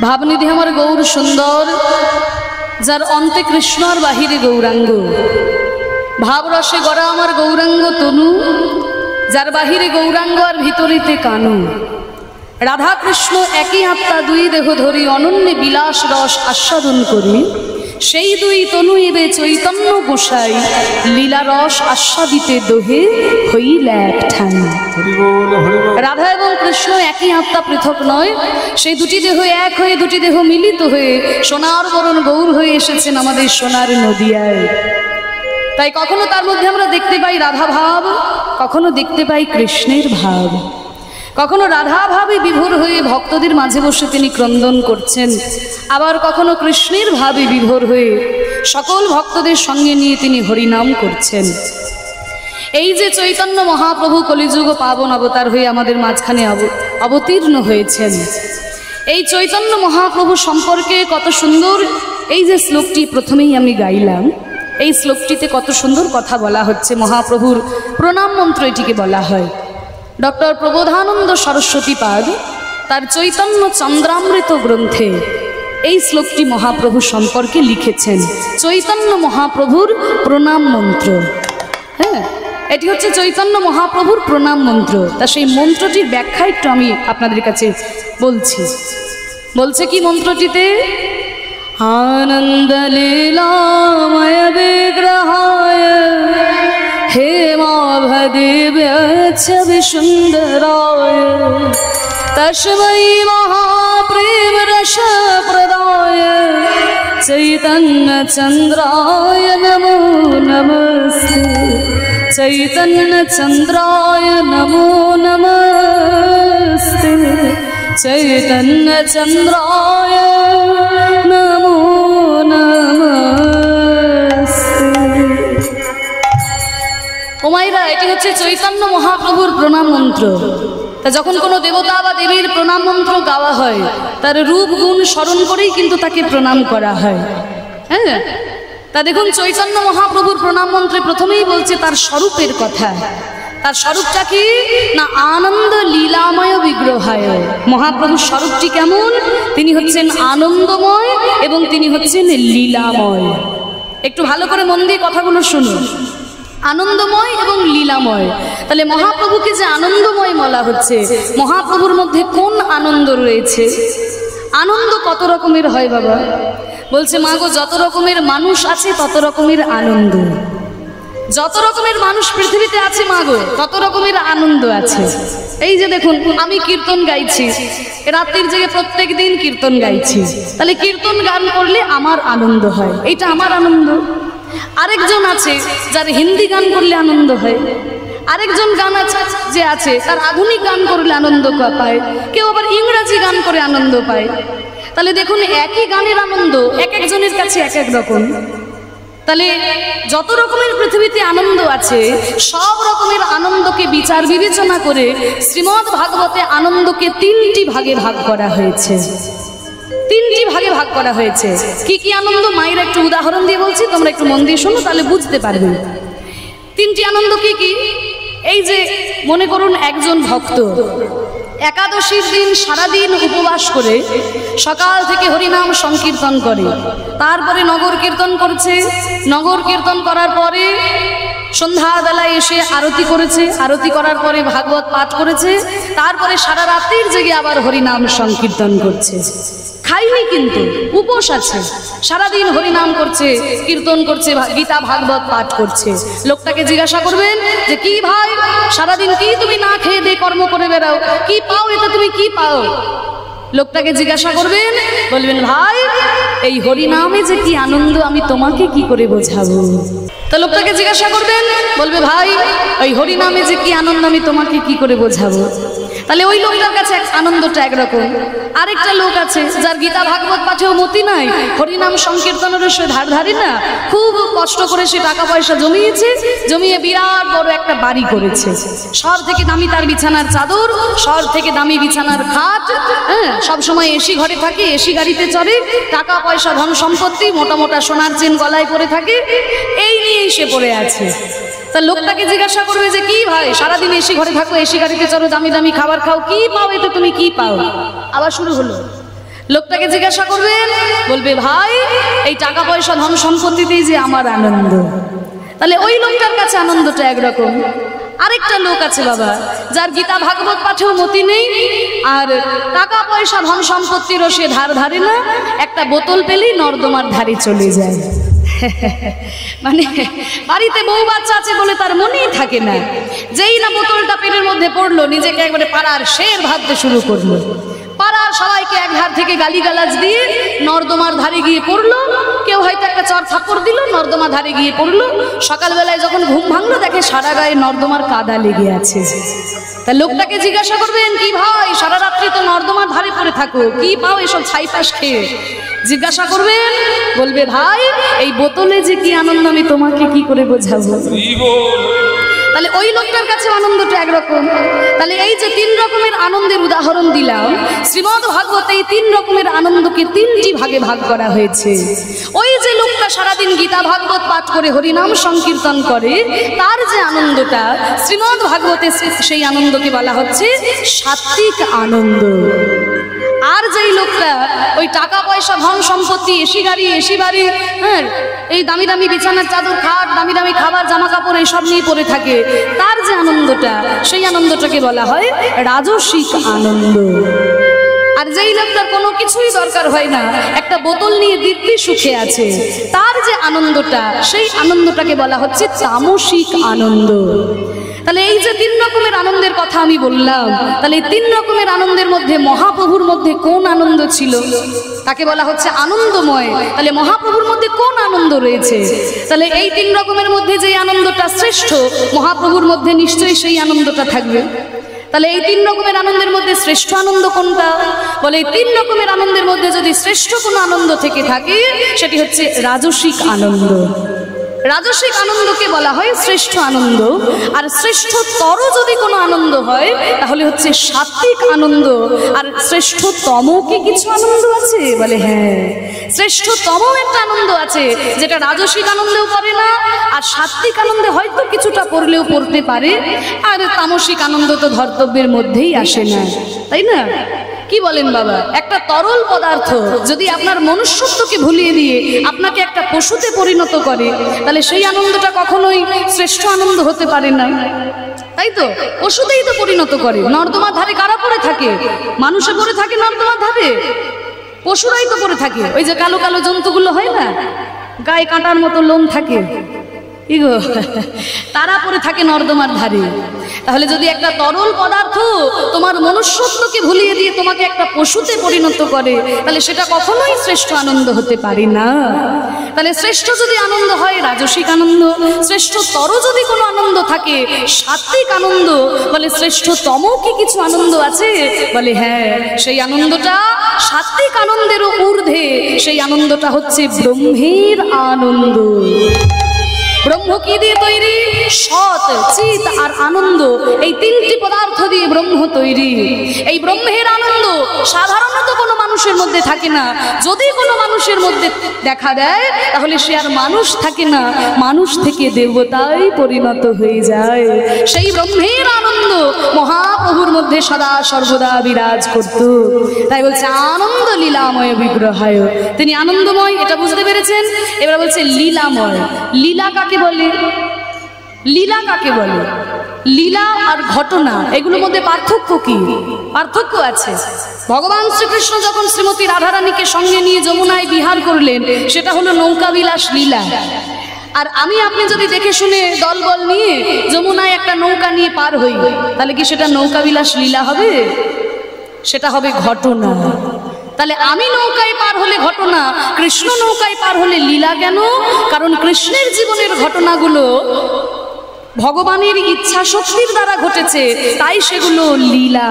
ভাবনিধি আমার গৌর সুন্দর, যার অন্তে কৃষ্ণ আর বাহিরে গৌরাঙ্গ। ভাবরসে গড়া আমার গৌরাঙ্গ তনু, যার বাহিরে গৌরাঙ্গ আর ভিতরেতে কানু। রাধা কৃষ্ণ একই আত্মা, দুই দেহ ধরি অনন্য বিলাস রস আস্বাদন করি। সেই দুই তনু এবে চৈতন্য গোসাই, লীলা রস আস্বাদিতে দোহে হইল এক ঠাই। রাধা এবং কৃষ্ণ একই আত্মা, পৃথক নয়। সেই দুটি দেহ এক হয়ে, দুটি দেহ মিলিত হয়ে সোনার বরণ গৌর হয়ে এসেছেন আমাদের সোনার নদিয়ায়। তাই কখনো তার মধ্যে আমরা দেখতে পাই রাধা ভাব, কখনো দেখতে পাই কৃষ্ণের ভাব। কখনো রাধা ভাবে বিভোর হয়ে ভক্তদের মাঝে বসে তিনি ক্রন্দন করছেন, আবার কখনো কৃষ্ণের ভাবে বিভোর হয়ে সকল ভক্তদের সঙ্গে নিয়ে তিনি হরিনাম করছেন। এই যে চৈতন্য মহাপ্রভু কলিযুগ পাবন অবতার হয়ে আমাদের মাঝখানে অবতীর্ণ হয়েছেন, এই চৈতন্য মহাপ্রভু সম্পর্কে কত সুন্দর এই যে শ্লোকটি প্রথমেই আমি গাইলাম, এই শ্লোকটিতে কত সুন্দর কথা বলা হচ্ছে। মহাপ্রভুর প্রণাম মন্ত্র এটিকে বলা হয়। ডক্টর প্রবোধানন্দ সরস্বতী পাদ তার চৈতন্য চন্দ্রামৃত গ্রন্থে এই শ্লোকটি মহাপ্রভু সম্পর্কে লিখেছেন। চৈতন্য মহাপ্রভুর প্রণাম মন্ত্র, হ্যাঁ, এটি হচ্ছে চৈতন্য মহাপ্রভুর প্রণাম মন্ত্র। তা সেই মন্ত্রটির ব্যাখ্যা একটু আমি আপনাদের কাছে বলছি। বলছে কি মন্ত্রটিতে, আনন্দ লীলাময় বিগ্রহায় হেমাভদিব্য সুন্দরায় তস্मै महाप्रेम रस प्रदाय चैतन्य चंद्राय नमो नमस्ते। चैतन्य चंद्राय नमो नमस्ते। चैतन्य चंद्राय नमो नमस्ते। ও মায়েরা, এটি হচ্ছে চৈতন্য মহাপ্রভুর প্রণাম মন্ত্র। তা যখন কোনো দেবতা বা দেবীর প্রণাম মন্ত্র গাওয়া হয়, তার রূপ গুণ স্মরণ করেই কিন্তু তাকে প্রণাম করা হয়। হ্যাঁ, তা দেখুন চৈতন্য মহাপ্রভুর প্রণাম মন্ত্রে প্রথমেই বলছে তার স্বরূপের কথা। তার স্বরূপটা কি না, আনন্দ লীলাময় বিগ্রহায়। মহাপ্রভুর স্বরূপটি কেমন? তিনি হচ্ছেন আনন্দময় এবং তিনি হচ্ছেন লীলাময়। একটু ভালো করে মন দিয়ে কথাগুলো শুনুন। আনন্দময় এবং লীলাময়। তাহলে মহাপ্রভুকে যে আনন্দময় বলা হচ্ছে, মহাপ্রভুর মধ্যে কোন আনন্দ রয়েছে? আনন্দ কত রকমের হয় বাবা? বলছে মা গো, যত রকমের মানুষ আছে তত রকমের আনন্দ। যত রকমের মানুষ পৃথিবীতে আছে মা গো, তত রকমের আনন্দ আছে। এই যে দেখুন, আমি কীর্তন গাইছি, রাত্রির জেগে প্রত্যেক দিন কীর্তন গাইছি। তাহলে কীর্তন গান করলে আমার আনন্দ হয়, এইটা আমার আনন্দ। আরেকজন আছে যার হিন্দি গান করলে আনন্দ হয়, আরেকজন গান আছে তার আধুনিক গান করলে আনন্দ পায়, কেউ আবার ইংরাজি গান করে আনন্দ পায়। তাহলে দেখুন, একই গানের আনন্দ এক একজনের কাছে এক এক রকম। তাহলে যত রকমের পৃথিবীতে আনন্দ আছে, সব রকমের আনন্দকে বিচার বিবেচনা করে শ্রীমদ্ ভাগবতে আনন্দকে তিনটি ভাগে ভাগ করা হয়েছে। তিনটি ভাগে ভাগ করা হয়েছে। কি কি আনন্দ? মায়ের একটু উদাহরণ দিয়ে বলছি, তোমরা একটু মন দিয়ে শোনো, তাহলে বুঝতে পারবে। তিনটি আনন্দ কি কি? এই যে মনে করুন, একজন ভক্ত একাদশীর দিন সারাদিন উপবাস করে সকাল থেকে হরিনাম সংকীর্তন করে, তারপরে নগর কীর্তন করছে, নগর কীর্তন করার পরে সন্ধ্যাবেলায় এসে আরতি করেছে, আরতি করার পরে ভাগবত পাঠ করেছে, তারপরে সারা রাত্রির জেগে আবার হরিনাম সংকীর্তন করছে। খাইনি কিন্তু উপোস আছে, সারাদিন হরিনাম করছে, কীর্তন করছে, গীতা ভাগবত পাঠ করছে। লোকটাকে জিজ্ঞাসা করবেন যে কি ভাই, সারাদিন কি তুমি না খেয়ে দিয়ে কর্ম করে বেড়াও, কি পাও, এটা তুমি কি পাও? লোকটাকে জিজ্ঞাসা করবেন, বলবেন ভাই এই হরিনামে যে কি আনন্দ আমি তোমাকে কি করে বোঝাবো। তো লোকটাকে জিজ্ঞাসা করবেন, বলবে ভাই ওই হরিনামে যে কি আনন্দ আমি তোমাকে কি করে বোঝাবো। তাহলে ওই লোকটার কাছে আনন্দটা একরকম। আরেকটা লোক আছে যার গীতা ভাগবত পাঠেও মতি নাই, হরিনাম সংকীর্তনেরও সে ধারধারি না, খুব কষ্ট করে সে টাকা পয়সা জমিয়েছে, জমিয়ে বিরাট বড় একটা বাড়ি করেছে। সব থেকে দামি তার বিছানার চাদর, সব থেকে দামি বিছানার খাট, হ্যাঁ, সবসময় এসি ঘরে থাকে, এসি গাড়িতে চড়ে, টাকা পয়সা ধন সম্পত্তি, মোটা মোটা সোনার চেন গলায় পরে থাকে, এই নিয়েই সে পড়ে আছে। তা লোকটাকে জিজ্ঞাসা করবে যে কি ভাই, সারাদিন এসি ঘরে থাকো, এসি গাড়িতে চড়ো, দামি দামি খাবার খাও, কি পাও, এটা তুমি কি পাও? আবার শুরু হলো। লোকটাকে জিজ্ঞাসা করবেন, বলবে ভাই এই টাকা পয়সা ধন সম্পত্তিতেই যে আমার আনন্দ। তাহলে ওই লোকটার কাছে আনন্দটা একরকম। আরেকটা লোক আছে বাবা, যার গীতা ভাগবত পাঠেও মতি নেই, আর টাকা পয়সা ধন সম্পত্তিরও সে ধার ধারে না, একটা বোতল পেলেই নর্দমার ধারে চলে যায়। মানে বাড়িতে বউ বাচ্চা আছে বলে তার মনেই থাকে না, যেই না বোতলটা পেটের মধ্যে পড়লো নিজেকে একবারে পাড়ার শের ভাবতে শুরু করলো। পাড়ার সবাইকে এক ধার থেকে গালিগালাজ দিয়ে নর্দমার ধারে গিয়ে পড়লো। কেউ হয়তো একটা চর থাপ্পড় দিল, নর্দমা ধারে গিয়ে পড়লো। সকালবেলায় যখন ঘুম ভাঙলো দেখে সারা গায়ে নর্দমার কাদা লেগে আছে। তা লোকটাকে জিজ্ঞাসা করবেন, কি ভাই সারা রাত্রি তো নর্দমার ধারে পড়ে থাকো, কি পাও এসব ছাইপাশ খেয়ে? জিজ্ঞাসা করবেন, বলবে ভাই এই বোতলে যে কি আনন্দ আমি তোমাকে কি করে বোঝাবো। তাহলে ওই লোকটার কাছে আনন্দটা একরকম। তাহলে এই যে 3 রকমের আনন্দের উদাহরণ দিলাম, শ্রীমদ্ ভাগবতে এই 3 রকমের আনন্দকে 3টি ভাগে ভাগ করা হয়েছে। ওই যে লোকটা সারাদিন গীতা ভাগবত পাঠ করে হরিনাম সংকীর্তন করে, তার যে আনন্দটা শ্রীমদ্ ভাগবতে, সেই আনন্দকে বলা হচ্ছে সাত্বিক আনন্দ। আর যেই লোকটা ওই টাকা পয়সা ধন সম্পত্তি, এসি গাড়ি এসি বাড়ি, হ্যাঁ এই দামি দামি বিছানার চাদর খাট, দামি দামি খাবার জামা কাপড় এইসব নিয়ে পড়ে থাকে, তার যে আনন্দটা, সেই আনন্দটাকে বলা হয় রাজসিক আনন্দ। আর যেই লোকটার কোনো কিছুই দরকার হয় না, একটা বোতল নিয়ে দিব্যি সুখে আছে, তার যে আনন্দটা, সেই আনন্দটাকে বলা হচ্ছে তামসিক আনন্দ। তাহলে এই যে 3 রকমের আনন্দের কথা আমি বললাম, তাহলে এই 3 রকমের আনন্দের মধ্যে মহাপ্রভুর মধ্যে কোন আনন্দ ছিল? তাকে বলা হচ্ছে আনন্দময়। তাহলে মহাপ্রভুর মধ্যে কোন আনন্দ রয়েছে? তাহলে এই 3 রকমের মধ্যে যে আনন্দটা শ্রেষ্ঠ, মহাপ্রভুর মধ্যে নিশ্চয়ই সেই আনন্দটা থাকবে। তাহলে এই 3 রকমের আনন্দের মধ্যে শ্রেষ্ঠ আনন্দ কোনটা? বলে এই 3 রকমের আনন্দের মধ্যে যদি শ্রেষ্ঠ কোনো আনন্দ থেকে থাকে, সেটি হচ্ছে রাজসিক আনন্দ। রাজসিক আনন্দকে বলা হয় শ্রেষ্ঠ আনন্দ। আর শ্রেষ্ঠতর যদি কোনো আনন্দ হয় তাহলে হচ্ছে সাত্বিক আনন্দ। আর শ্রেষ্ঠতম কি কিছু আনন্দ আছে? বলে হ্যাঁ, শ্রেষ্ঠতম একটা আনন্দ আছে, যেটা রাজসিক আনন্দেও পড়ে না, আর সাত্বিক আনন্দে হয়তো কিছুটা পড়লেও পড়তে পারে, আর তামসিক আনন্দ তো ধর্তব্যের মধ্যেই আসে না, তাই না? কি বলেন বাবা? একটা তরল পদার্থ যদি আপনার মনুষ্যত্বকে ভুলিয়ে দিয়ে আপনাকে একটা পশুতে পরিণত করে, তাহলে সেই আনন্দটা কখনোই শ্রেষ্ঠ আনন্দ হতে পারে না, তাই তো? পশুতেই তো পরিণত করে। নর্দমার ধারে কারা পড়ে থাকে? মানুষে পড়ে থাকে নর্দমার ধারে? পশুরাই তো পড়ে থাকে। ওই যে কালো কালো জন্তুগুলো হয় না, গায়ে কাঁটার মতো লোম থাকে, ইগো তারা পড়ে থাকে নর্দমার ধারে। তাহলে যদি একটা তরল পদার্থ তোমার মনুষ্যত্বকে ভুলিয়ে দিয়ে তোমাকে একটা পশুতে পরিণত করে, তাহলে সেটা কখনোই শ্রেষ্ঠ আনন্দ হতে পারে না। তাহলে শ্রেষ্ঠ যদি আনন্দ হয় রাজসিক আনন্দ, শ্রেষ্ঠতর যদি কোনো আনন্দ থাকে সাত্বিক আনন্দ। বলে শ্রেষ্ঠতম কি কিছু আনন্দ আছে? বলে হ্যাঁ, সেই আনন্দটা সাত্বিক আনন্দেরও ঊর্ধ্বে। সেই আনন্দটা হচ্ছে ব্রহ্মের আনন্দ। ব্রহ্ম কি দিয়ে তৈরি? সৎ, চিত আর আনন্দ, এই 3টি পদার্থ দিয়ে ব্রহ্ম তৈরি। এই ব্রহ্মের আনন্দ সাধারণত কোনো মানুষের মধ্যে থাকে না। যদি কোনো মানুষের মধ্যে দেখা দেয় তাহলে সে আর মানুষ থাকে না, মানুষ থেকে দেবতায় পরিণত হয়ে যায়। সেই ব্রহ্মের আনন্দ মহাপ্রভুর মধ্যে সদা সর্বদা বিরাজ করত। তাই বলছে আনন্দ লীলাময় বিগ্রহায়। তিনি আনন্দময়, এটা বুঝতে পেরেছেন। এবার বলছে লীলাময়। লীলা কাকে বলে? লীলা কাকে বলে? লীলা আর ঘটনা, এগুলোর মধ্যে পার্থক্য কি? পার্থক্য আছে। ভগবান শ্রীকৃষ্ণ যখন শ্রীমতী রাধারানীকে সঙ্গে নিয়ে যমুনায় বিহার করলেন, সেটা হলো নৌকাবিলাস লীলা। আর আমি আপনি যদি দেখে শুনে দলবল নিয়ে যমুনায় একটা নৌকা নিয়ে পার হই, তাহলে কি সেটা নৌকাবিলাস লীলা হবে? সেটা হবে ঘটনা। তাহলে আমি নৌকায় পার হলে ঘটনা, কৃষ্ণ নৌকায় পার হলে লীলা কেন? কারণ কৃষ্ণের জীবনের ঘটনাগুলো ভগবানের ইচ্ছা শক্তির দ্বারা ঘটেছে, তাই সেগুলো লীলা।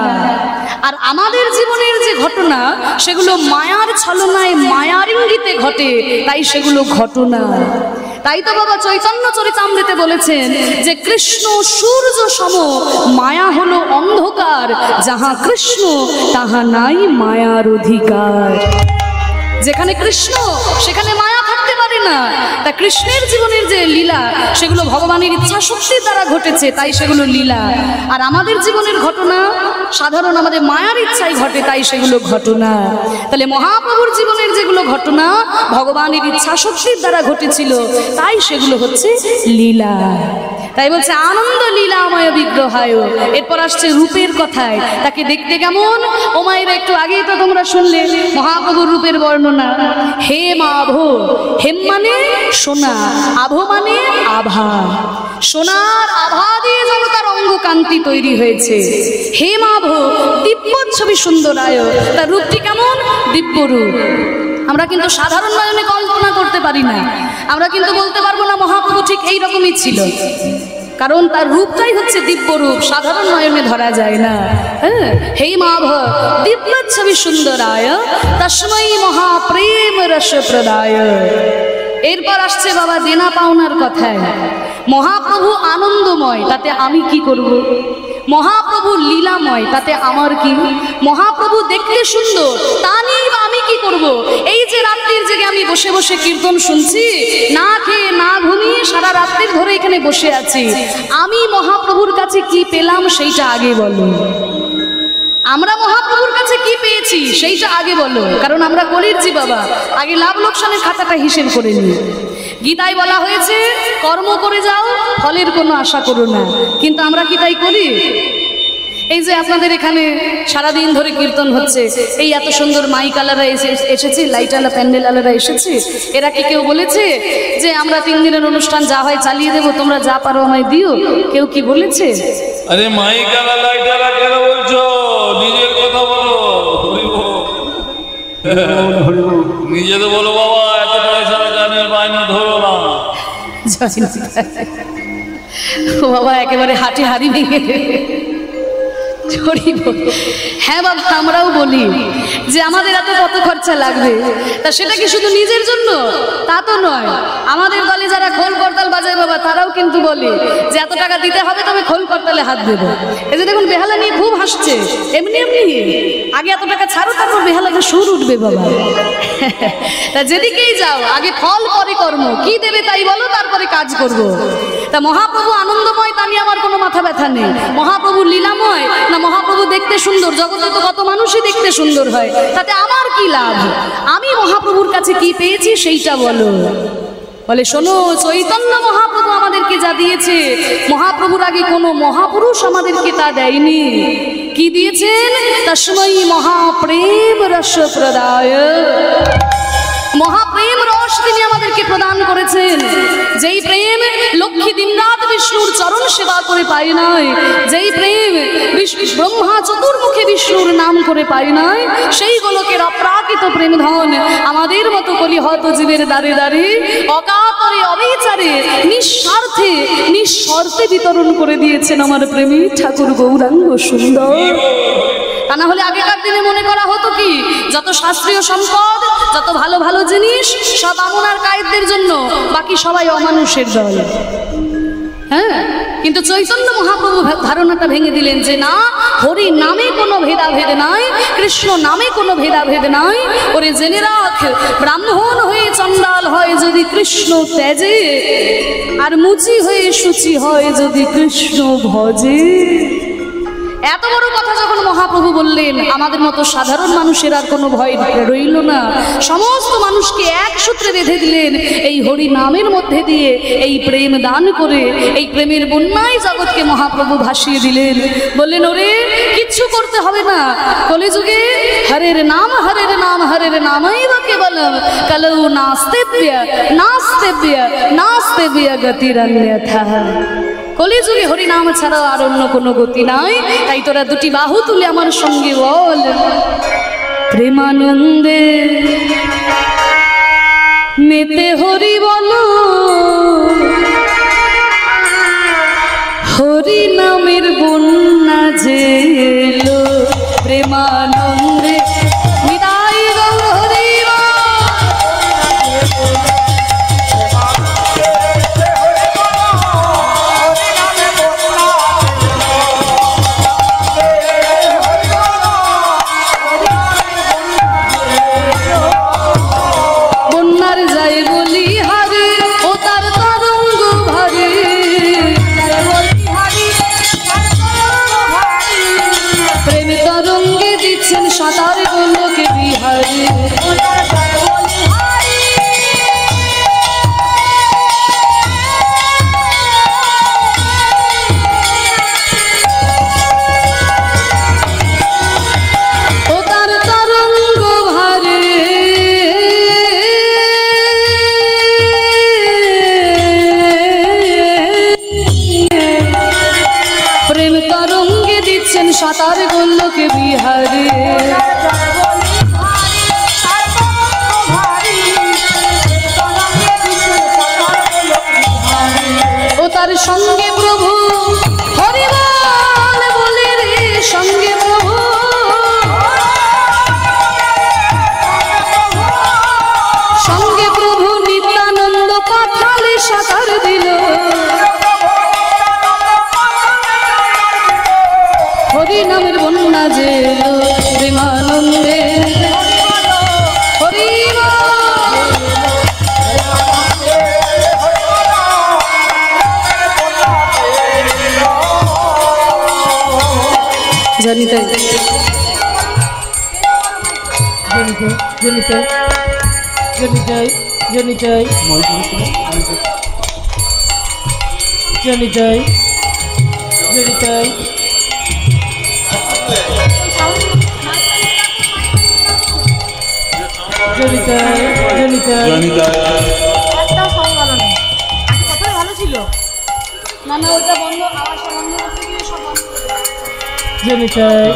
আর আমাদের জীবনের যে ঘটনা, সেগুলো মায়ার ছলনায় মায়ার ইঙ্গিতে ঘটে, তাই সেগুলো ঘটনা। তাই তো বাবা চৈতন্য চরিতামৃতে বলেছেন যে কৃষ্ণ সূর্য সম, মায়া হলো অন্ধকার, যাহা কৃষ্ণ তাহা নাই মায়ার অধিকার। যেখানে কৃষ্ণ সেখানে মায়া থাকতে পারে না। তা কৃষ্ণের জীবনের যে লীলা সেগুলো ভগবানের ইচ্ছা শক্তির দ্বারা ঘটেছে, তাই সেগুলো লীলা। আর আমাদের জীবনের ঘটনা সাধারণ আমাদের মায়ার ইচ্ছায় ঘটে, তাই সেগুলো ঘটনা। তাহলে মহাপ্রভুর জীবনের যেগুলো ঘটনা ভগবানের ইচ্ছা শক্তির দ্বারা ঘটেছিল, তাই সেগুলো হচ্ছে লীলা। তাই বলছে আনন্দ লীলাময় বিগ্রহায়। এরপর আসছে রূপের কথায়, তাকে দেখতে কেমন। ও মায়েরা, একটু আগেই তো তোমরা শুনলে মহাপ্রভুর রূপের বর্ণনা। হেম আভ, হেম মানে সোনা, আভ মানে আভা। সোনার আভা দিয়ে যেন তার অঙ্গ কান্তি তৈরি হয়েছে। হেম আভ দিব্য ছবি সুন্দরায়, তার রূপটি কেমন? দিব্য রূপ। আমরা কিন্তু সাধারণ নয়নে কল্পনা করতে পারি না। আমরা কিন্তু বলতে পারবো না মহাপ্রভু ঠিক এইরকমই ছিল, কারণ তার রূপটাই হচ্ছে দিব্য রূপ, সাধারণ নয়নে ধরা যায় না। হ্যাঁ, হে মাভ দিব্য ছবি সুন্দরায় তস্মৈ মহাপ্রেম রস প্রদায়। এরপর আসছে বাবা দেনা পাওনার কথায়। মহাপ্রভু আনন্দময়, তাতে আমি কি করব? মহাপ্রভু লীলাময়, তাতে আমার কি? মহাপ্রভু দেখতে সুন্দর, তা নিয়ে বা আমি কি করব? এই যে রাত্রির জেগে আমি বসে বসে কীর্তন শুনছি, না খেয়ে না ঘুমিয়ে সারা রাত্রির ধরে এখানে বসে আছি, আমি মহাপ্রভুর কাছে কি পেলাম সেইটা আগে বলো। আমরা মহাপ্রভুর কাছে কি পেয়েছি সেইটা আগে বলো, কারণ আমরা কলিরজি বাবা, আগে লাভ লোকসানের খাতাটা হিসেব করে নিই। গীতায় বলা হয়েছে কর্ম করে যাও, ফলের কোনো আশা করো না, কিন্তু আমরা কি তাই করি? এই যে আপনাদের এখানে সারাদিন ধরে কীর্তন হচ্ছে, এই এত সুন্দর মাইকালারা এসেছে, লাইটালা প্যান্ডেলালারা এসেছে, এরা কি কেউ বলেছে যে আমরা 3 দিনের অনুষ্ঠান যা হয় চালিয়ে দেবো, তোমরা যা পারো আমায় দিও? কেউ কি বলেছে? আরে মাইকালা লাইটালা কেন বলছো? নিজের কথা বলো, নিজে তো বলো বাবা, এত পয়সা গানের বায়না ধরো না। ও বাবা, একেবারে হাটে হাড়ি ভেঙে। হ্যাঁ বাবা, আমরাও বলি যে আমাদের এত কত খরচা লাগবে, তা সেটা কি শুধু নিজের জন্য? তা তো নয়। আমাদের দলে যারা খোল করতাল বাজায় বাবা, তারাও কিন্তু বলে যে এত টাকা দিতে হবে, তবে খোল করতালে হাত দেবো। এই যে দেখুন বেহালা নিয়ে খুব হাসছে, এমনি এমনি আগে এত টাকা ছাড়ো, তারপর বেহালাকে সুর উঠবে বাবা। তা যেদিকেই যাও আগে ফল পরে কর্ম, কি দেবে তাই বলো, তারপরে কাজ করব। তা মহাপ্রভু আনন্দময়, তা নিয়ে আমার কোনো মাথা ব্যথা নেই। মহাপ্রভু লীলাময় না মহাপ্রভু দেখতে সুন্দর, জগতে তো কত মানুষই দেখতে সুন্দর হয়, তাতে আমার কি লাভ? আমি মহাপ্রভুর কাছে কি পেয়েছি সেইটা বলো। বলে শোনো, চৈতন্য মহাপ্রভু আমাদেরকে যা দিয়েছে, মহাপ্রভুর আগে কোনো মহাপুরুষ আমাদেরকে তা দেয়নি। কি দিয়েছেন? তস্মৈ মহাপ্রেম রস প্রদায়। মহাপ্রেম রস তিনি আমাদেরকে প্রদান করেছেন। যেই প্রেম লক্ষ্মী দিনরাত বিষ্ণুর চরণ সেবা করে পায় নাই, যেই প্রেম ব্রহ্মা চতুর্মুখে বিষ্ণুর নাম করে পায় নাই, সেই গোলকের অপ্রাকৃত প্রেম ধন আমাদের মতো কলিহত জীবের দ্বারে দ্বারে অকাতরে অবিচারে নিঃস্বার্থে নিঃশর্তে বিতরণ করে দিয়েছেন আমার প্রেমী ঠাকুর গৌরাঙ্গ সুন্দর। তা না হলে আগেকার দিনে মনে করা হতো কি, যত শাস্ত্রীয় সম্পদ, যত ভালো ভালো জিনিস সব আমনার কায়েদদের জন্য, বাকি সবাই অমানুষের দল। হ্যাঁ, কিন্তু চৈতন্য মহাপ্রভু ধারণাটা ভেঙে দিলেন যে না, হরি নামে কোনো ভেদাভেদ নাই, কৃষ্ণ নামে কোনো ভেদাভেদ নাই। ওরে জেনে রাখ, ব্রাহ্মণ হয়ে চণ্ডাল হয় যদি কৃষ্ণ ত্যাজে, আর মুচি হয়ে শুচি হয় যদি কৃষ্ণ ভজে। এত বড় কথা যখন মহাপ্রভু বললেন, আমাদের মতো সাধারণ মানুষের আর কোনো ভয় রইল না। সমস্ত মানুষকে এক সূত্রে বেঁধে দিলেন এই হরি নামের মধ্যে দিয়ে, এই প্রেম দান করে, এই প্রেমের বন্যায় জগৎকে মহাপ্রভু ভাসিয়ে দিলেন। বললেন ওরে কিচ্ছু করতে হবে না, কলিযুগে হরের নাম হরের নাম হরের নামই বা কেবলম কলৌ নাস্তেব্য নাস্তেব্য নাস্তেব্য গতিরন্যথা। কলিযুগে হরিনাম ছাড়া আর অন্য কোনো গতি নাই। তাই তোরা দুটি বাহু তুলে আমার সঙ্গে বল, প্রেমানন্দে মেতে হরি বলো, হরি নামের বন্যা যে এলো, প্রেমানন্দে বিদায় গৌর হরি। বন্যার যায় বলি সাঁতার দিল। হরি নামের বন্যা যে এলো প্রেমানন্দে, হরি জানি তাই জনিতাই জনিতাই জনিতাই জনিতাই জনিতাই জনিতাই একটা সং ভালো নেই, আজকে কথাটা ভালো ছিল। না না ওইটা বন্ধ, আওয়াজটা বন্ধ করতে গিয়ে সব বন্ধ করে দিল। জনিতাই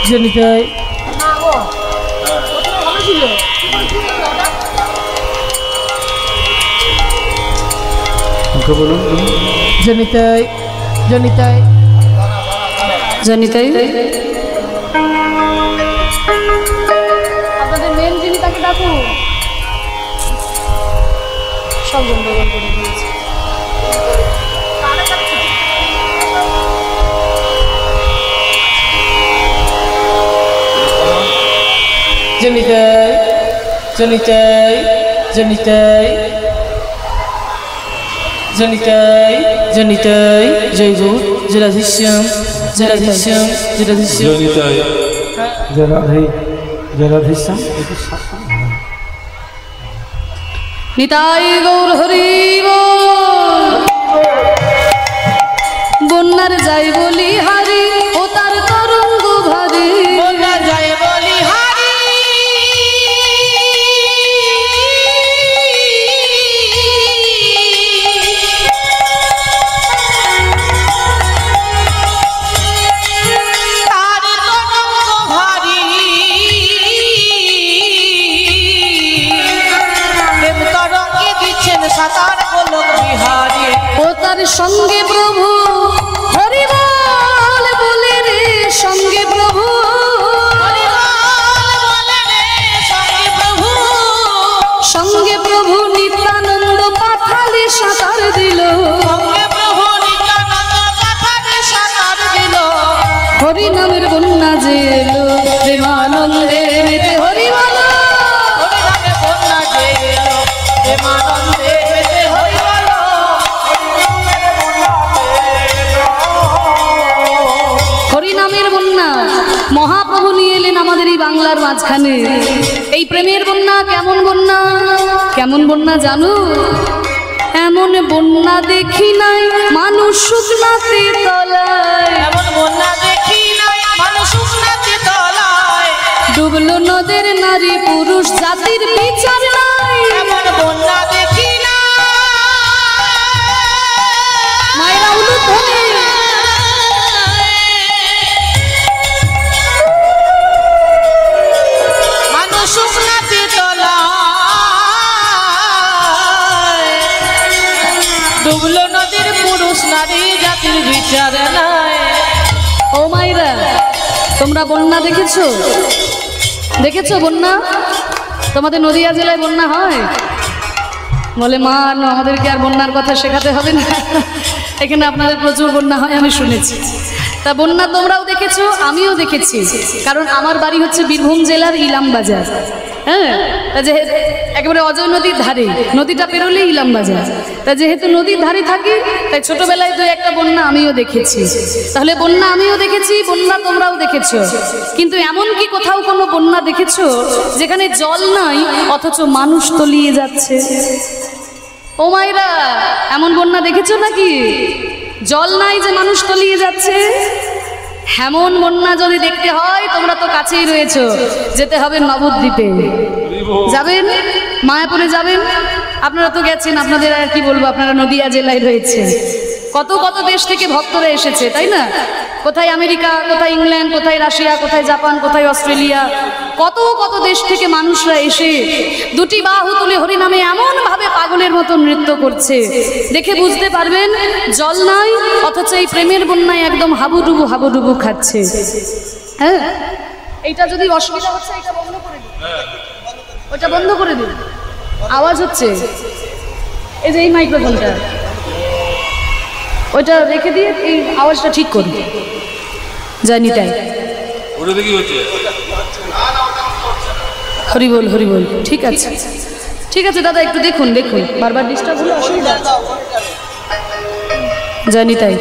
জনিতাই না গো, কথাটা ভালো ছিল। জনিতাই জনিতাই জানি তাই আপনাদের মেন যিনি তাকে ডাকুন। সব গন্ডগোল করে দিয়েছে। জনিতাই জনিতাই জনিতাই জনিতাই জনিতাই জয় গো জয় রাধেশ্যাম জয় রাধেশ্যাম জয় রাধেশ্যাম জয় রাধেশ্যাম। নিতাই গৌর হরি বল। বন্যার যাই বলি হারি ও তার তরঙ্গ ভারী। জয় বলি হারি তার তরঙ্গ ভারী প্রেম তরঙ্গে দিচ্ছেন সাঁতার গোলক বিহারী ও তার সঙ্গে প্রভু হরি বল বলে রে, সঙ্গে প্রভু সঙ্গে প্রভু নিত্যানন্দ পাথালে সাঁতার দিল। হরি নামের বন্যা যে এলো প্রেমানন্দে মেতে, হরি বলো। হরি নামের বন্যা মহাপ্রভু নিয়ে এলেন আমাদের এই বাংলার মাঝখানে। এই প্রেমের বন্যা কেমন বন্যা, কেমন বন্যা জানো? এমন বন্যা দেখি নাই মানুষ শুকনাতে তলায়, ডুবলো নদের নারী পুরুষ জাতির বিচার নাই। মায়েরা উলুধ্বনি। ডুবলো নদীর পুরুষ নারী জাতির বিচার নাই। ও মায়েরা, তোমরা বন্যা দেখেছো? দেখেছো বন্যা? তোমাদের নদিয়া জেলায় বন্যা হয়? বলে মা আমাদেরকে আর বন্যার কথা শেখাতে হবে না, এখানে আপনাদের প্রচুর বন্যা হয় আমি শুনেছি। তা বন্যা তোমরাও দেখেছো, আমিও দেখেছি, কারণ আমার বাড়ি হচ্ছে বীরভূম জেলার ইলাম বাজার। হ্যাঁ, তা যেহেতু একেবারে অজয় নদীর ধারে, নদীটা পেরোলেই ইলাম বাজার, তা যেহেতু নদীর ধারে থাকি তাই ছোটবেলায় দু একটা বন্যা আমিও দেখেছি। তাহলে বন্যা আমিও দেখেছি, বন্যা তোমরাও দেখেছো, কিন্তু এমন কি কোথাও কোনো বন্যা দেখেছো যেখানে জল নাই অথচ মানুষ তলিয়ে যাচ্ছে? ও মায়েরা, এমন বন্যা দেখেছো নাকি? জল নাই যে মানুষ তলিয়ে যাচ্ছে। এমন বন্যা যদি দেখতে হয়, তোমরা তো কাছেই রয়েছো, যেতে হবে নবদ্বীপে। যাবেন, মায়াপুরে যাবেন। আপনারা তো গেছেন, আপনাদের আর কি বলবো, আপনারা নদিয়া জেলায় রয়েছে। কত কত দেশ থেকে ভক্তরা এসেছে, তাই না? কোথায় আমেরিকা, কোথায় ইংল্যান্ড, কোথায় রাশিয়া, কোথায় জাপান, কোথায় অস্ট্রেলিয়া, কত কত দেশ থেকে মানুষরা এসে দুটি বাহু তুলে হরিনামে এমন ভাবে পাগলের মতো নৃত্য করছে, দেখে বুঝতে পারবেন জল নাই অথচ এই প্রেমের বন্যায় একদম হাবুডুবু হাবুডুবু খাচ্ছে। হ্যাঁ, এইটা যদি অসুবিধা হচ্ছে এটা বন্ধ করে দিন। ওটা বন্ধ করে দিন, আওয়াজ হচ্ছে। এই যে এই মাইক্রোফোনটা, ওইটা রেখে দিয়ে এই আওয়াজটা ঠিক করুন। জানি তাই ওটা দেখি হচ্ছে। হরি বল হরি বল। ঠিক আছে ঠিক আছে দাদা, একটু দেখুন দেখুন, বারবার ডিস্টার্ব হলে অসুবিধা আছে। জানি তাই।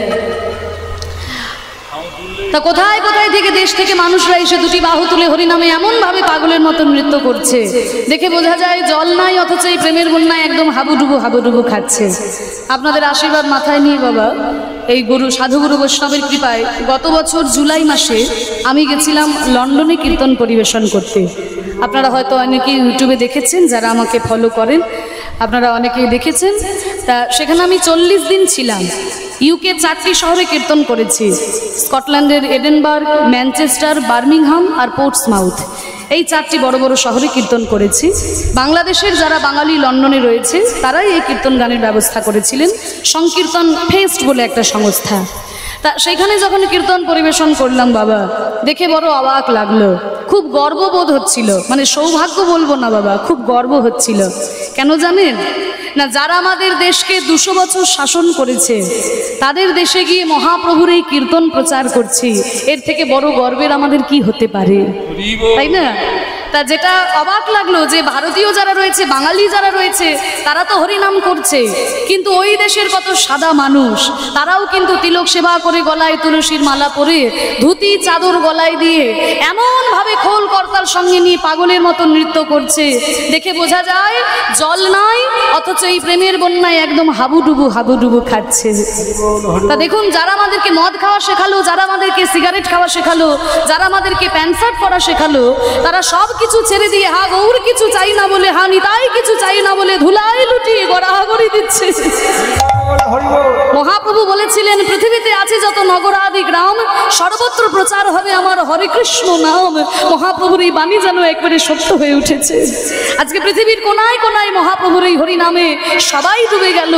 তা কোথায় কোথায় থেকে দেশ থেকে মানুষরা এসে দুটি বাহু তুলে হরিনামে এমন ভাবে পাগলের মতো নৃত্য করছে, দেখে বোঝা যায় জল নাই, অথচ এই প্রেমের বন্যায় একদম হাবুডুবু খাচ্ছে। আপনাদের আশীর্বাদ মাথায় নিয়ে বাবা, এই গুরু সাধুগুরু বৈষ্ণবের কৃপায় গত বছর জুলাই মাসে আমি গেছিলাম লন্ডনে কীর্তন পরিবেশন করতে। আপনারা হয়তো অনেকেই ইউটিউবে দেখেছেন, যারা আমাকে ফলো করেন আপনারা অনেকেই দেখেছেন। তা সেখানে আমি 40 দিন ছিলাম। ইউকে 4টি শহরে কীর্তন করেছি, স্কটল্যান্ডের এডেনবার্গ, ম্যানচেস্টার, বার্মিংহাম আর পোর্টসমাউথ। এই 4টি বড় বড় শহরে কীর্তন করেছি। বাংলাদেশের যারা বাঙালি লন্ডনে রয়েছে তারাই এই কীর্তন গানের ব্যবস্থা করেছিলেন, সংকীর্তন ফেস্ট বলে একটা সংস্থা। তা সেইখানে যখন কীর্তন পরিবেশন করলাম বাবা, দেখে বড় অবাক লাগলো, খুব গর্ববোধ হচ্ছিল। মানে সৌভাগ্য বলবো না বাবা, খুব গর্ব হচ্ছিল। কেন জানেন না, যারা আমাদের দেশকে 200 বছর শাসন করেছে তাদের দেশে গিয়ে মহাপ্রভুর এই কীর্তন প্রচার করছি, এর থেকে বড় গর্বের আমাদের কি হতে পারে, তাই না? তা যেটা অবাক লাগলো যে ভারতীয় যারা রয়েছে, বাঙালি যারা রয়েছে, তারা তো হরিনাম করছে, কিন্তু ওই দেশের কত সাদা মানুষ তারাও কিন্তু তিলক সেবা করে, গলায় তুলসীর মালা পরে, ধুতি চাদর গলায় দিয়ে এমন ভাবে খোল কর্তার সঙ্গে নিয়ে পাগলের মতো নৃত্য করছে, দেখে বোঝা যায় জল নাই, অথচ এই প্রেমের বন্যায় একদম হাবুডুবু খাচ্ছে। তা দেখুন, যারা আমাদেরকে মদ খাওয়া শেখালো, যারা আমাদেরকে সিগারেট খাওয়া শেখালো, যারা আমাদেরকে প্যান্ট শার্ট পরা শেখালো, তারা সব কিছু ছেড়ে দিয়ে হা গৌর কিছু চাই না বলে, হা নিতাই কিছু চাই না বলে ধুলাই লুটিয়ে গড়াগড়ি দিচ্ছে। মহাপ্রভু বলেছিলেন, পৃথিবীতে আছে যত নগরাদি গ্রাম, সর্বত্র প্রচার হবে আমার হরে কৃষ্ণ নাম। মহাপ্রভুর এই বাণী যেন একবারে সত্য হয়ে উঠেছে। আজকে পৃথিবীর কোনায় কোনায় মহাপ্রভুর এই হরিনামে সবাই ডুবে গেল,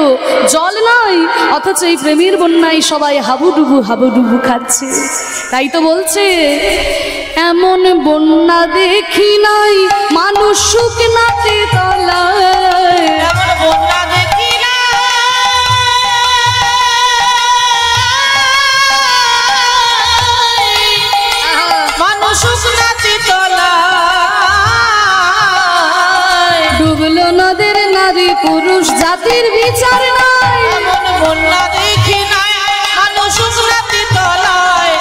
জল নাই, অথচ এই প্রেমের বন্যায় সবাই হাবুডুবু খাচ্ছে। তাই তো বলছে, এমন বন্যা দেখি নাই মানুষ সুখ নাতে তলায়, এমন বন্যা দেখি না মানুষ সুখ নাতে তলায়, ডুবলো নদের নারী পুরুষ জাতির বিচার নাই। এমন বন্যা দেখি নাই মানুষ সুখ নাতে তলায়,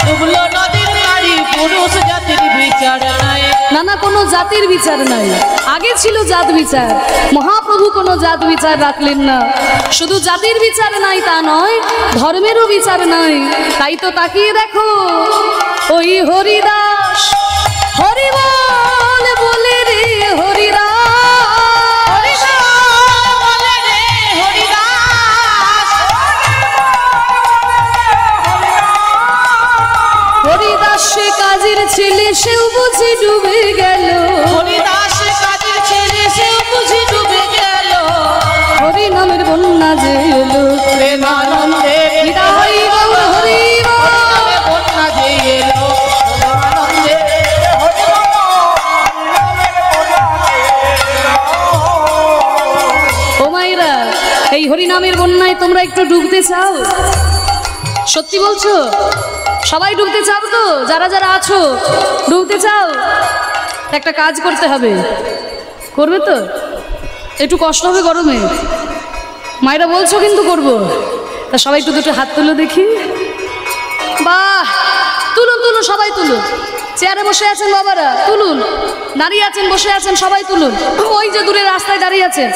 ডুবলো নদীর নারী পুরুষ জাতির বিচার নাই। না, কোনো জাতির বিচার নাই, আগে ছিল জাত বিচার। মহাপ্রভু কোনো জাত বিচার রাখলেন না। শুধু জাতির বিচার নাই তা নয়, ধর্মেরও বিচার নাই। তাই তো তাকিয়ে দেখো, ওই হরিদাস হরি বল বলে রে হরিদাস, হরিদাস সে কাজের ছেলে, সেও বুঝি ডুবে গেল। হরিদাস কাজের ছেলে, সেও বুঝি ডুবে গেল। হরিনামের বন্যা যে এলো, প্রেমানন্দে হৃদয় গৌর হরি বল। বন্যা যে এলো, প্রেমানন্দে ও মায়েরা, এই হরিনামের বন্যায় তোমরা একটু ডুবতে চাও? সত্যি বলছো? সবাই ডুবতে চাও তো? যারা যারা আছো ডুবতে চাও? একটা কাজ করতে হবে, করবে তো? একটু কষ্ট হবে গরমে, মায়েরা বলছো কিন্তু করবো। তা সবাই একটু দুটো হাত তুলো দেখি। বাহ, তুলুন তুলুন, সবাই তুলুন। চেয়ারে বসে আছেন বাবারা তুলুন, দাঁড়িয়ে আছেন বসে আছেন সবাই তুলুন। ওই যে দূরে রাস্তায় দাঁড়িয়ে আছেন,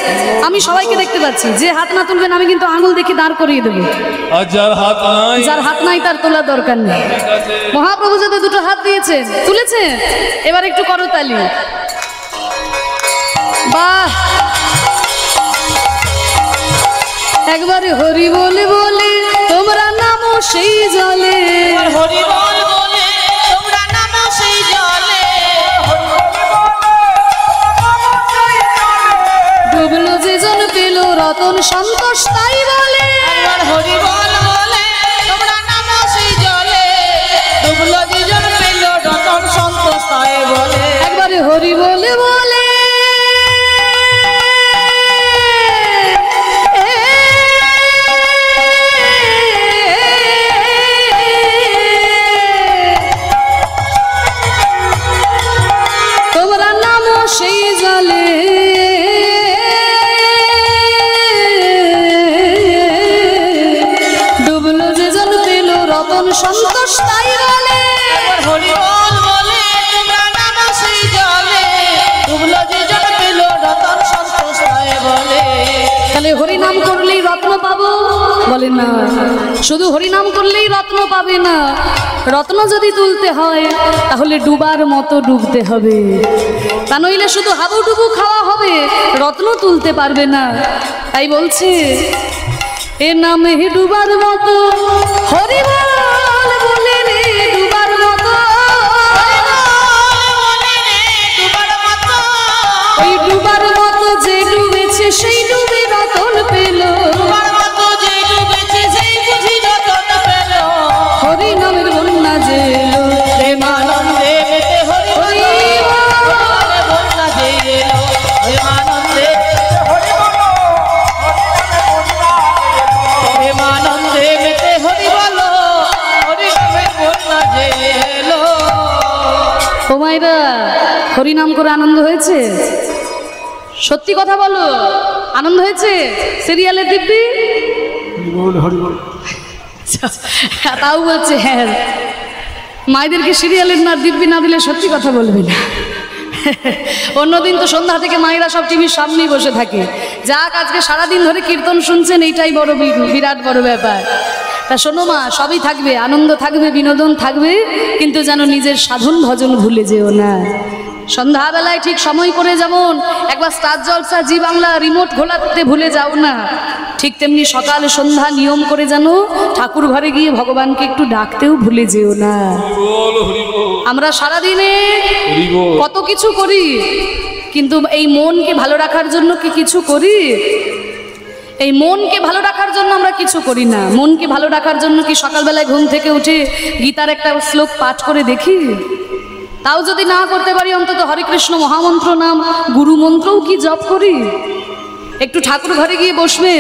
আমি সবাইকে দেখতে পাচ্ছি। যে হাত না তুলবেন আমি কিন্তু আঙুল দেখে দাঁড় করিয়ে দেবো। আর যার হাত নাই, যার হাত নাই তার তোলার দরকার নেই। মহাপ্রভু যাতে দুটো হাত দিয়েছেন, তুলেছেন, এবার একটু করতালি। বাহ, একবারে হরি বলে বলে তোমরা নামো সেই জলে, হরি বল বলে তোমরা নামো সেই জলে, ডুবলো যে জন পেল রতন সন্তোষ তাই বলে। একবার হরি বল বলে তোমরা নামো সেই জলে, ডুবলো দুজন পেল রতন সন্তোষ তাই বলে। একবারে হরি বলে বলে বলে তাহলে হরিনাম করলেই রত্ন পাবো? বলে না, শুধু হরিনাম করলেই রত্ন পাবে না, রত্ন যদি তুলতে হয় তাহলে ডুবার মতো ডুবতে হবে, তা নইলে শুধু হাবুডুবু খাওয়া হবে, রত্ন তুলতে পারবে না। তাই বলছে এ নামে ডুবার মতো হরি বল বলে রে ডুবার মতো, ওই ডুবার মতো যে ডুবেছে সেই ডুবে রতন পেল, হরি নামের বন্যা যে এলো, প্রেমানন্দে মেতে হরি হরি বন্যা যে এলো, প্রেমানন্দে প্রেমানন্দে মেতে হরি বলো, হরি নামের বন্যা যে এলো। ও মায়েরা, হরিনাম করে আনন্দ হয়েছে? সত্যি কথা বলো, আনন্দ হয়েছে? সিরিয়ালের দিব্যি তাও বলছে হ্যাঁ, মায়েদেরকে সিরিয়ালের না দিব্যি না দিলে সত্যি কথা বলবে না। অন্যদিন তো সন্ধ্যা থেকে মায়েরা সব টিভির সামনেই বসে থাকে, যাক আজকে সারাদিন ধরে কীর্তন শুনছেন, এইটাই বড় বিরাট বড় ব্যাপার। তা শোনো মা, সবই থাকবে, আনন্দ থাকবে, বিনোদন থাকবে, কিন্তু যেন নিজের সাধন ভজন ভুলে যেও না। সন্ধ্যাবেলায় ঠিক সময় করে যেমন একবার স্টার জলসা জি বাংলা রিমোট ঘোলাতে ভুলে যাও না, ঠিক তেমনি সকাল সন্ধ্যা নিয়ম করে যেন ঠাকুর ঘরে গিয়ে ভগবানকে একটু ডাকতেও ভুলে যেও না। বল হরি বল, আমরা সারাদিনে হরি বল। কত কিছু করি, কিন্তু এই মনকে ভালো রাখার জন্য কি কিছু করি? এই মনকে ভালো রাখার জন্য আমরা কিছু করি না। মনকে ভালো রাখার জন্য কি সকালবেলায় ঘুম থেকে উঠে গীতার একটা শ্লোক পাঠ করে দেখি? তাও যদি না করতে পারি, অন্তত হরে কৃষ্ণ মহামন্ত্র নাম গুরু মন্ত্রও কি জপ করি? একটু ঠাকুর ঘরে গিয়ে বসবে,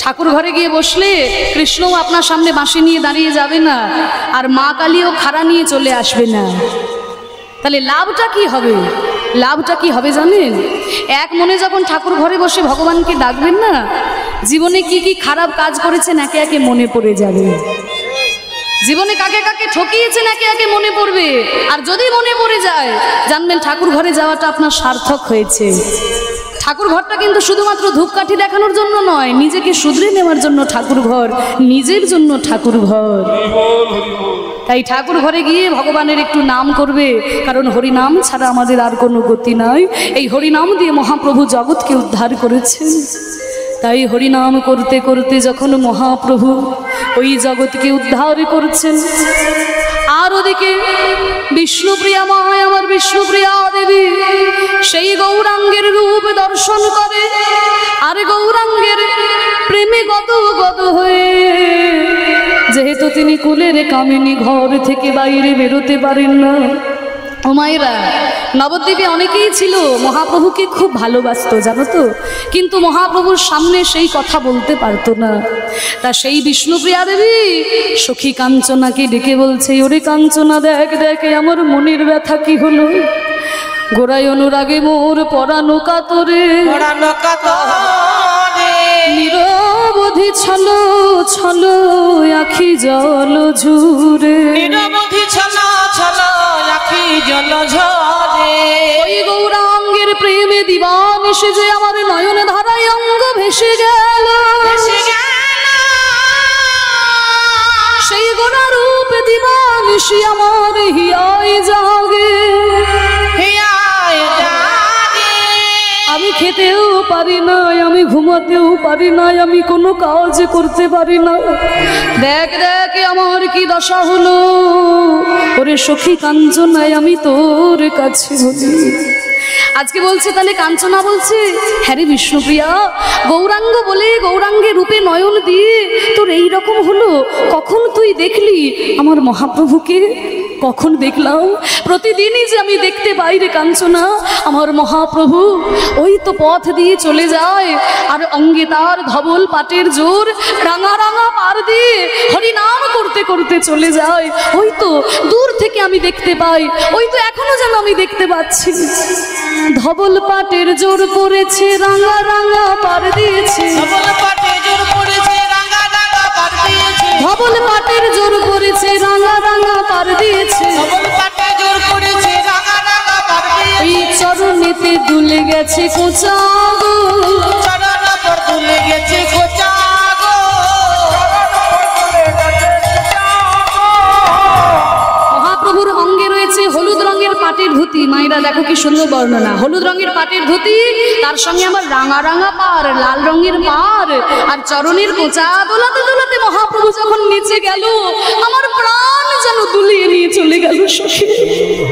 ঠাকুর ঘরে গিয়ে বসলে কৃষ্ণও আপনার সামনে বাঁশি নিয়ে দাঁড়িয়ে যাবে না, আর মা কালীও খাড়া নিয়ে চলে আসবে না। তাহলে লাভটা কি হবে? লাভটা কি হবে জানেন? এক মনে যখন ঠাকুর ঘরে বসে ভগবানকে ডাকবেন না, জীবনে কি কি খারাপ কাজ করেছেন একে একে মনে পড়ে যাবে, জীবনে কাকে কাকে ঠকিয়েছেন একে একে মনে পড়বে। আর যদি মনে পড়ে যায়, জানবেন ঠাকুর ঘরে যাওয়াটা আপনার সার্থক হয়েছে। ঠাকুর ঘরটা কিন্তু শুধুমাত্র ধূপকাঠি দেখানোর জন্য নয়, নিজেকে শুধরে নেওয়ার জন্য ঠাকুর ঘর, নিজের জন্য ঠাকুর ঘর। তাই ঠাকুর ঘরে গিয়ে ভগবানের একটু নাম করবে, কারণ হরিনাম ছাড়া আমাদের আর কোনো গতি নাই। এই হরিনাম দিয়ে মহাপ্রভু জগৎকে উদ্ধার করেছেন। তাই হরিনাম করতে করতে যখন মহাপ্রভু ওই জগৎকে উদ্ধার করছেন, আর ওদিকে বিষ্ণুপ্রিয়া মায় আমার বিষ্ণুপ্রিয়া দেবী সেই গৌরাঙ্গের রূপ দর্শন করে, আর গৌরাঙ্গের প্রেমে গত হয়ে, যেহেতু তিনি কুলের কামিনী, ঘর থেকে বাইরে বেরোতে পারেন না। ও মায়েরা, নবদ্বীপে অনেকেই ছিল মহাপ্রভুকে খুব ভালোবাসতো, জানো তো, কিন্তু মহাপ্রভুর সামনে সেই কথা বলতে পারতো না। তা সেই বিষ্ণুপ্রিয়া দেবী সখী কাঞ্চনাকে ডেকে বলছে, ওরে কাঞ্চনা, দেখ দেখ আমার মনের ব্যথা কি হলো, গোড়ায় অনুরাগে মোর পরানো কাতরে, নিরবধি ছলো ছলো আখি জল ঝুরে, নিরবধি ছলো ছলো আখি জল ঝরে। ওই গৌরাঙ্গের প্রেমে দিবানিশি যে আমার নয়ন ধারায় অঙ্গ ভেসে গেল, সেই গোরা রূপ দিবানিশি আমার হিয়ায় জাগে, আমি খেতেও পারি না, আমি ঘুমাতেও পারি না, আমি কোনো কাজ করতে পারি না। দেখ দেখ আমার কি দশা হলো, ওরে সখী কাঞ্চনায় আমি তোর কাছে বলি। আজকে বলছে, তাহলে কাঞ্চনা বলছে, হ্যাঁ রে বিষ্ণুপ্রিয়া, গৌরাঙ্গ বলে গৌরাঙ্গের রূপে নয়ন দিয়ে তোর এই রকম হলো, কখন তুই দেখলি আমার মহাপ্রভুকে? কখন দেখলাম? প্রতিদিনই যে আমি দেখতে পাই রে কাঞ্চনা, আমার মহাপ্রভু ওই তো পথ দিয়ে চলে যায়, আর অঙ্গে তার ধবল পাটের জোর, রাঙা রাঙা পার দিয়ে হরিনাম করতে করতে চলে যায়। ওই তো দূর থেকে আমি দেখতে পাই, ওই তো এখনো যেন আমি দেখতে পাচ্ছি। ধবল পাটের জোর পড়েছে, রাঙা রাঙা পার দিয়েছে, ধবল পাটের জোর পড়েছে, রাঙা রাঙা পার দিয়েছে, ধবল পাটের জোর পড়েছে, রাঙা রাঙা পার দিয়েছে, ধবল পাটের জোর পড়েছে, রাঙা রাঙা পার দিয়েছে। এই চরণেতে দুলে গেছে কোচা গো, চরণ পর দুলে গেছে কোচা গো। মহাপ্রভুর অঙ্গে রয়েছে হলুদ রঙের পাটের ধুতি। মায়েরা দেখো কি সুন্দর বর্ণনা, হলুদ রঙের পাটের ধুতি, তার সঙ্গে আমার রাঙা রাঙা পার, লাল রঙের পার, আর চরণের কোচা দোলাতে দোলাতে মহাপ্রভু যখন নিচে গেল, আমার প্রাণ যেন দুলিয়ে নিয়ে চলে গেল। সখী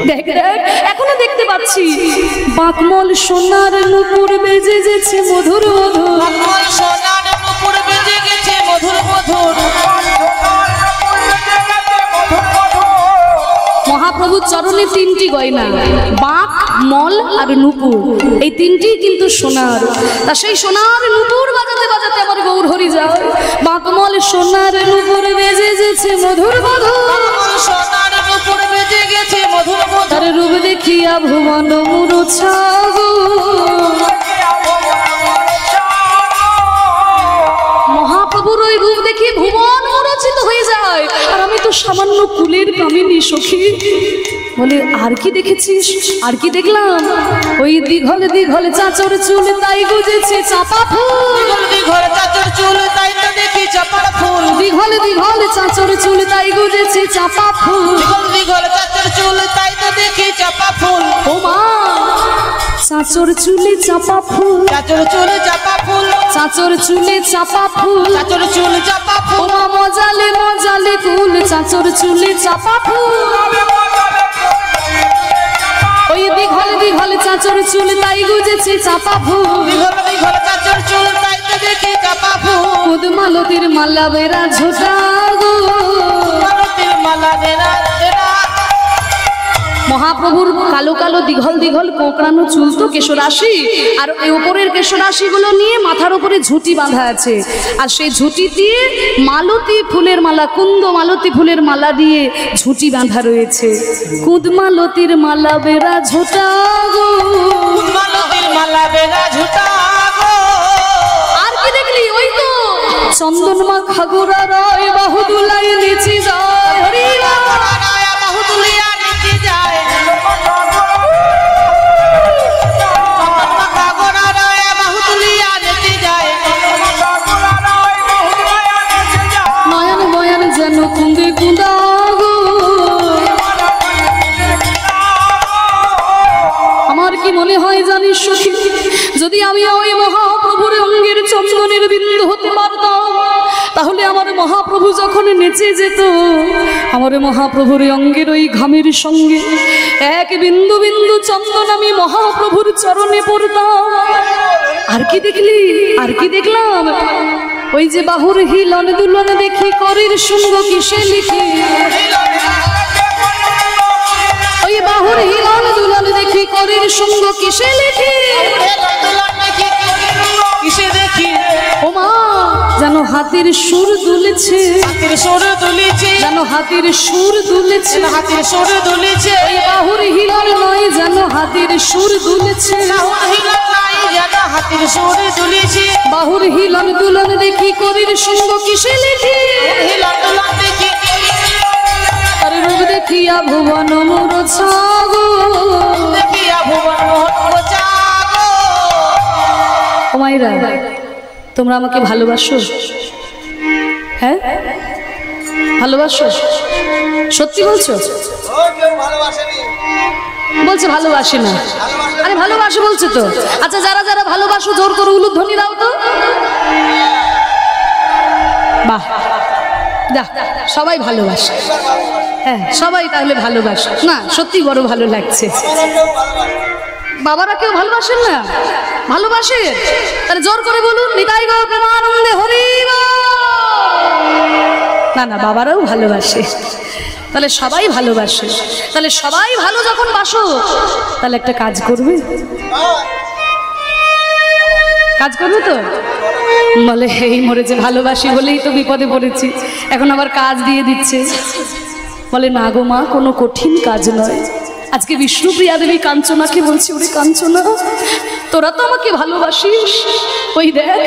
দেখ দেখ, এখনো দেখতে পাচ্ছি বাকমল সোনার নুপুর বেজে যেছে মধুর মধুর, বাকমল সোনার নুপুর বেজে গেছে মধুর মধুর। মহাপ্রভুর চরণে তিনটি গয়না, বাঁক, মল আর নুপুর, এই তিনটি কিন্তু সোনার। তা সেই সোনার নুপুর বাজাতে বাজাতে আমার গৌর হরি যায়। বাঁক মল সোনার নুপুর বেজে যেছে মধুর মধুর, বাকমল সোনার নুপুর বেজে গেছে মধুর মধুর। তার রূপ দেখিয়া ভুবন মূর্ছা গো। মহাপ্রভুর ওই রূপ দেখি ভুবন মূর্ছিত হয়ে যায়, আর আমি তো সামান্য কুলের কামিনী সখী। বলে আর কি দেখেছিস? আর কি দেখলাম? ওই দীঘল দীঘল চাচর চুল তাই গুজেছে চাপা ফুল, দীঘল দীঘল চাচর চুল তাই তো দেখি চাপার ফুল, দীঘল দীঘল চাচর চুল তাই গুজেছে চাপা ফুল। দীঘল দীঘল চাচর চুল তাই তো দেখি চাপা ফুল। ও মা, চাচর চুলে চাপা ফুল, চাচর চুল চাপা ফুল, চাচর চুলে চাপা ফুল, চাচর চুল চাপা ও ফুল। মা মজালে মজালে ফুল, চাচর চুলে চাপা ফুল। ওই দীঘল দীঘল চাচর চুল তাই গুজেছে চাপা ফুল, দীঘল দীঘল চাচর চুল তাই তো দেখি চাপা ফুল। কুদ মালতির মালা বেড়া ঝোটা গো। মালতীর মালা দেনা দেনা। মহাপ্রভুর কালো কালো দীঘল দীঘল কোঁকড়ানো চুল তো কেশরাশি, আর এই উপরের কেশরাশি গুলো নিয়ে মাথার উপরে ঝুঁটি বাঁধা আছে, আর সেই ঝুঁটি দিয়ে মালতী ফুলের মালা, কুন্দ মালতী ফুলের মালা দিয়ে ঝুঁটি বাঁধা রয়েছে। কুদ মালতির মালা বেড়া ঝোটা গো। মালতীর মালা দেনা ঝুটা গো। আর কি দেখলি? ওই তো চন্দন মাখা গোরা রয়, বাহু দুলাই নিচে যায়। হরি রাম। রায়া বাহু তুলিয়া নিচে যায়। মাখা গোরা রায়া বাহু তুলিয়া নিচে যায়। নয়ন বয়ন যেন কুঁদে কুঁদা গো। আমার কি মনে হয় জানিস সখী, যদি আমি ওই মহাপ্রভুর অঙ্গের চন্দনের বিন্দু হতে পারতাম, তাহলে আমার মহাপ্রভু যখন নেচে যেত, আমার মহাপ্রভুর অঙ্গের ওই ঘামের সঙ্গে এক বিন্দু বিন্দু চন্দন আমি মহাপ্রভুর চরণে পড়তাম। আর কি দেখলি? আর কি দেখলাম? ওই যে বাহুর হিলন দুলন দেখি করির শুনবো কিসে লিখি, ওই বাহুর হিলন দুলন দেখি করির শুনবো কিসে লিখি। কিসে দেখি? ও মা, যেন হাতির সুর দুলেছে, হাতির সুর দুলিছে, যেন হাতির সুর দুলেছে। হাতির সুর দুলিছে। ওই বাহুর হিলন নয়, যেন হাতির সুর দুলেছে। হাতির সুর দুলিছে। বাহুর হিলন দুলন দেখি করির শুনবো কিসে লিখি, হিলন দুলন দেখি তার রূপ দেখিয়া ভুবন মূর্ছা গো। দেখিয়া ভুবন মোচা গো। ও মায়েরা, তোমরা আমাকে ভালোবাসো? হ্যাঁ, ভালোবাসো? সত্যি বলছো? বলছে ভালোবাসি না। আরে ভালোবাসো বলছে তো। আচ্ছা, যারা যারা ভালোবাসো জোর করে উলুধ্বনি দাও তো। বাহ, যা, সবাই ভালোবাসে। হ্যাঁ, সবাই তাহলে ভালোবাসে না? সত্যি বড় ভালো লাগছে। বাবারা কেউ ভালোবাসেন না? ভালোবাসে? তাহলে জোর করে বলুন, নিতাই গো প্রেমানন্দে হরি বল। না না, বাবারাও ভালোবাসে। তাহলে সবাই ভালোবাসে। তাহলে সবাই ভালো যখন বাসো, তাহলে একটা কাজ করবে। কাজ করবে তো? বলে এই মরেছে, ভালোবাসি বলেই তো বিপদে পড়েছি, এখন আবার কাজ দিয়ে দিচ্ছে। বলে না গো মা, কোনো কঠিন কাজ নয়। আজকে বিষ্ণুপ্রিয়া দেবী কাঞ্চনাকে বলছি, ওরে কাঞ্চনা, তোরা তো আমাকে ভালোবাসিস, ওই দেখ,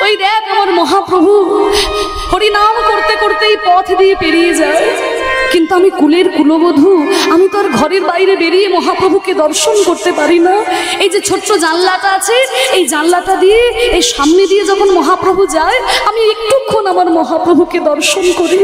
ওই দেখ আমার মহাপ্রভু হরিনাম করতে করতে এই পথ দিয়ে পেরিয়ে যায়। কিন্তু আমি কুলের কুলবধূ, আমি তো আর ঘরের বাইরে বেরিয়ে মহাপ্রভুকে দর্শন করতে পারি না। এই যে ছোট্ট জানলাটা আছে, এই জানলাটা দিয়ে এই সামনে দিয়ে যখন মহাপ্রভু যায়, আমি একটুক্ষণ আমার মহাপ্রভুকে দর্শন করি।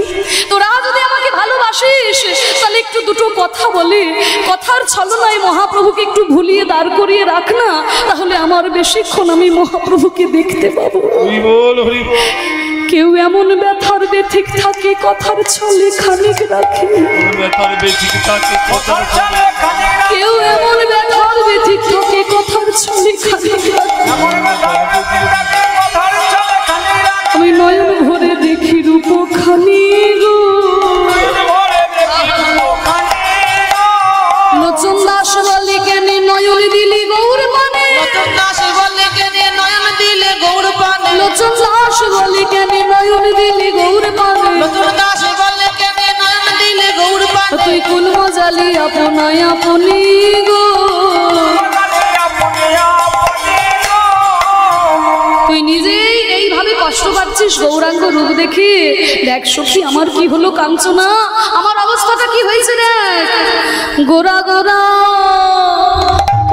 তোরা যদি আমাকে ভালোবাসিস তাহলে একটু দুটো কথা বলে, কথার ছলনায় মহাপ্রভুকে একটু ভুলিয়ে দাঁড় করিয়ে রাখ না, তাহলে আমার বেশিক্ষণ আমি মহাপ্রভুকে দেখতে পাবো। হরি বল, হরি বল। কেউ এমন ব্যথার বেঠিক থাকে কথার ছলে খানিক রাখে, ব্যথার বেঠিক থাকে কথার ছলে খানিক রাখে। কেউ এমন ব্যথার বেঠিক থাকে কথার ছলে খানিক রাখে। আমি নয়ন ভরে দেখি রূপখানি গো, লোচন দাস বলে কেন নয়ন দিলি গৌর পানে, লোচন দাস বলে কেন নয়ন দিলে গৌর পানে, লোচন দাস বলে কেন নয়ন দিলি গৌর পানে, লোচন দাস বলে কেন নয়ন দিলে গৌর পানে। তুই কুল মজালি আপনায় আপনি গো, তুই নিজেই এইভাবে কষ্ট পাচ্ছিস গৌরাঙ্গ রূপ দেখে। দেখ সখী আমার কি হলো কাঞ্চনা, আমার অবস্থাটা কি হয়েছে দেখ। গোরা গোরা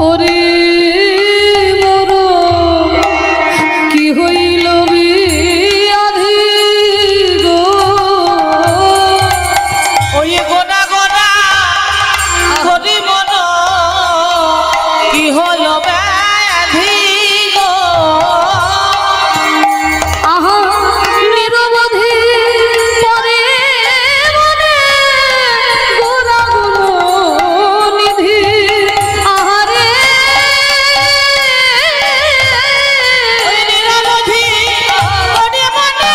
করে মোর কি হইল বিয়াধি গো, ওই গোনা গোনা হরি মন কি হলো ব্যাধি গো, আহা নিরবধি পরে মনে গোরা গুণ নিধি, আহারে ওই নিরবধি হরি মনে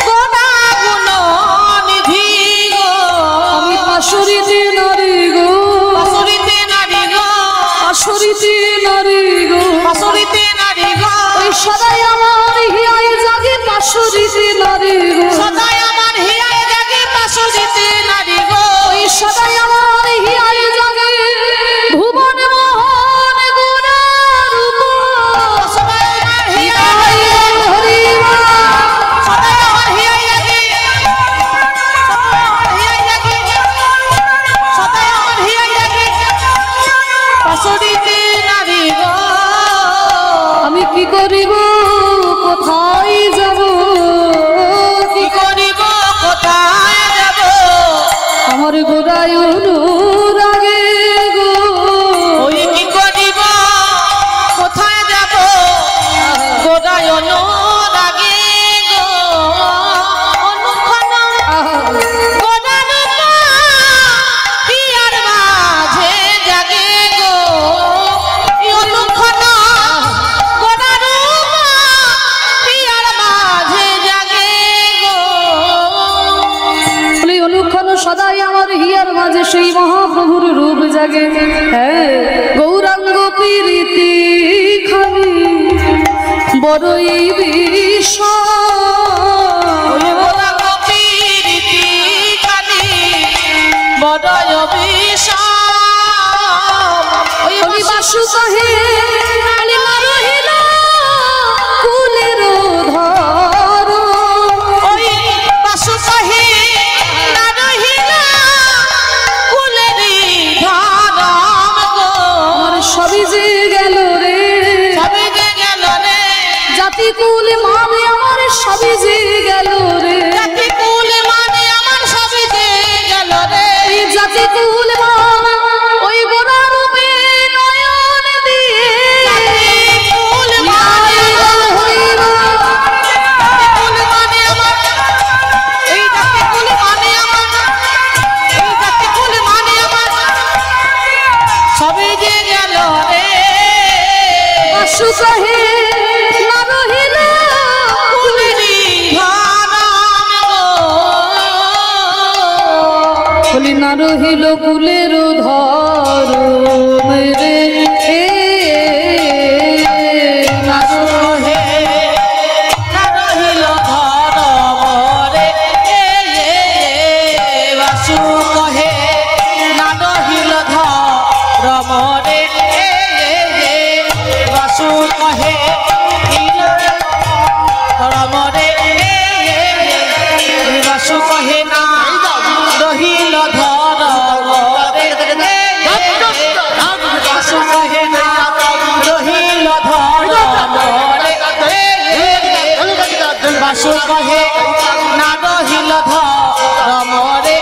গোনা গুণ নিধি গো, আমি পাশরিতে নারী গো, পাশরিতে নারী গো, পাশরিতে নারী গো, পাশরিতে নারী গো, ওই সদাই আমার হিয়ায় জাগে পাশরিতে নারী গো, সদাই আমার হিয়ায় জাগে পাশরিতে নারী গো, ওই সদাই আমার হিয়ায় জাগে ভুবন মোহন গোরা রূপ, সদাই আমার হিয়ায় হিয়ায় হরি মা, সদাই আমার হিয়ায় জাগে, সদাই আমার হিয়ায় জাগে, সদাই আমার হিয়ায় জাগে পাশরিতে নারী গো, আমি কি করিব কোথায় যাব, কি করিব কোথায় যাব, আমার গোড়ায় অনুরাগে গো, ওই কি করিব কোথায় যাব, গোদায় অনুরাগে গো, অনুক্ষণ গোদানো হিয়ার মাঝে জাগে গো, এই অনুক্ষণ গোদানো হিয়ার মাঝে জাগে গো, বলে অনুক্ষণ সদাই আমার হিয়ার মাঝে সেই মহাপ্রভুর রূপ জাগে। হ্যাঁ গৌরাঙ্গ প্রীতি খানি বড়ই বিষয়, ওই গোদাঙ্গ প্রীতি খানি বড়ই বিষম, ওই ওই বাসু কহে আলে মারহিল কুলের ধর, ওই বাসু কহে না রহিল কুলেরি ধরম গো, আমার সবই যে গেল রে, সবে যে গেল রে, জাতি কুল মানে আমার সবই যে গেল রে, জাতি কুল মানে আমার সবে যে গেল রে, এই জাতি কুল মানে ওই গোরা রূপে নয়ন দিয়ে জাতি কুল মানে হইল, জাতি কুল মানে আমার, এই জাতি কুল মানে আমার, এই জাতি কুল মানে আমার সবে যে গেল রে, বাসু কহে না রহিল কুলেরি ধরম গো, বলি না রহিল কুলের ধর মেরে না হে না রহিল ধরম রে, বাসু কহে না রহিল ধরম রে, বাসু কহে ধরম রে, বাসু কহে না রহিল ধর মরে বাসু কহে না রহিল ধর মরে বাসু কহে না রহিল ধর মরে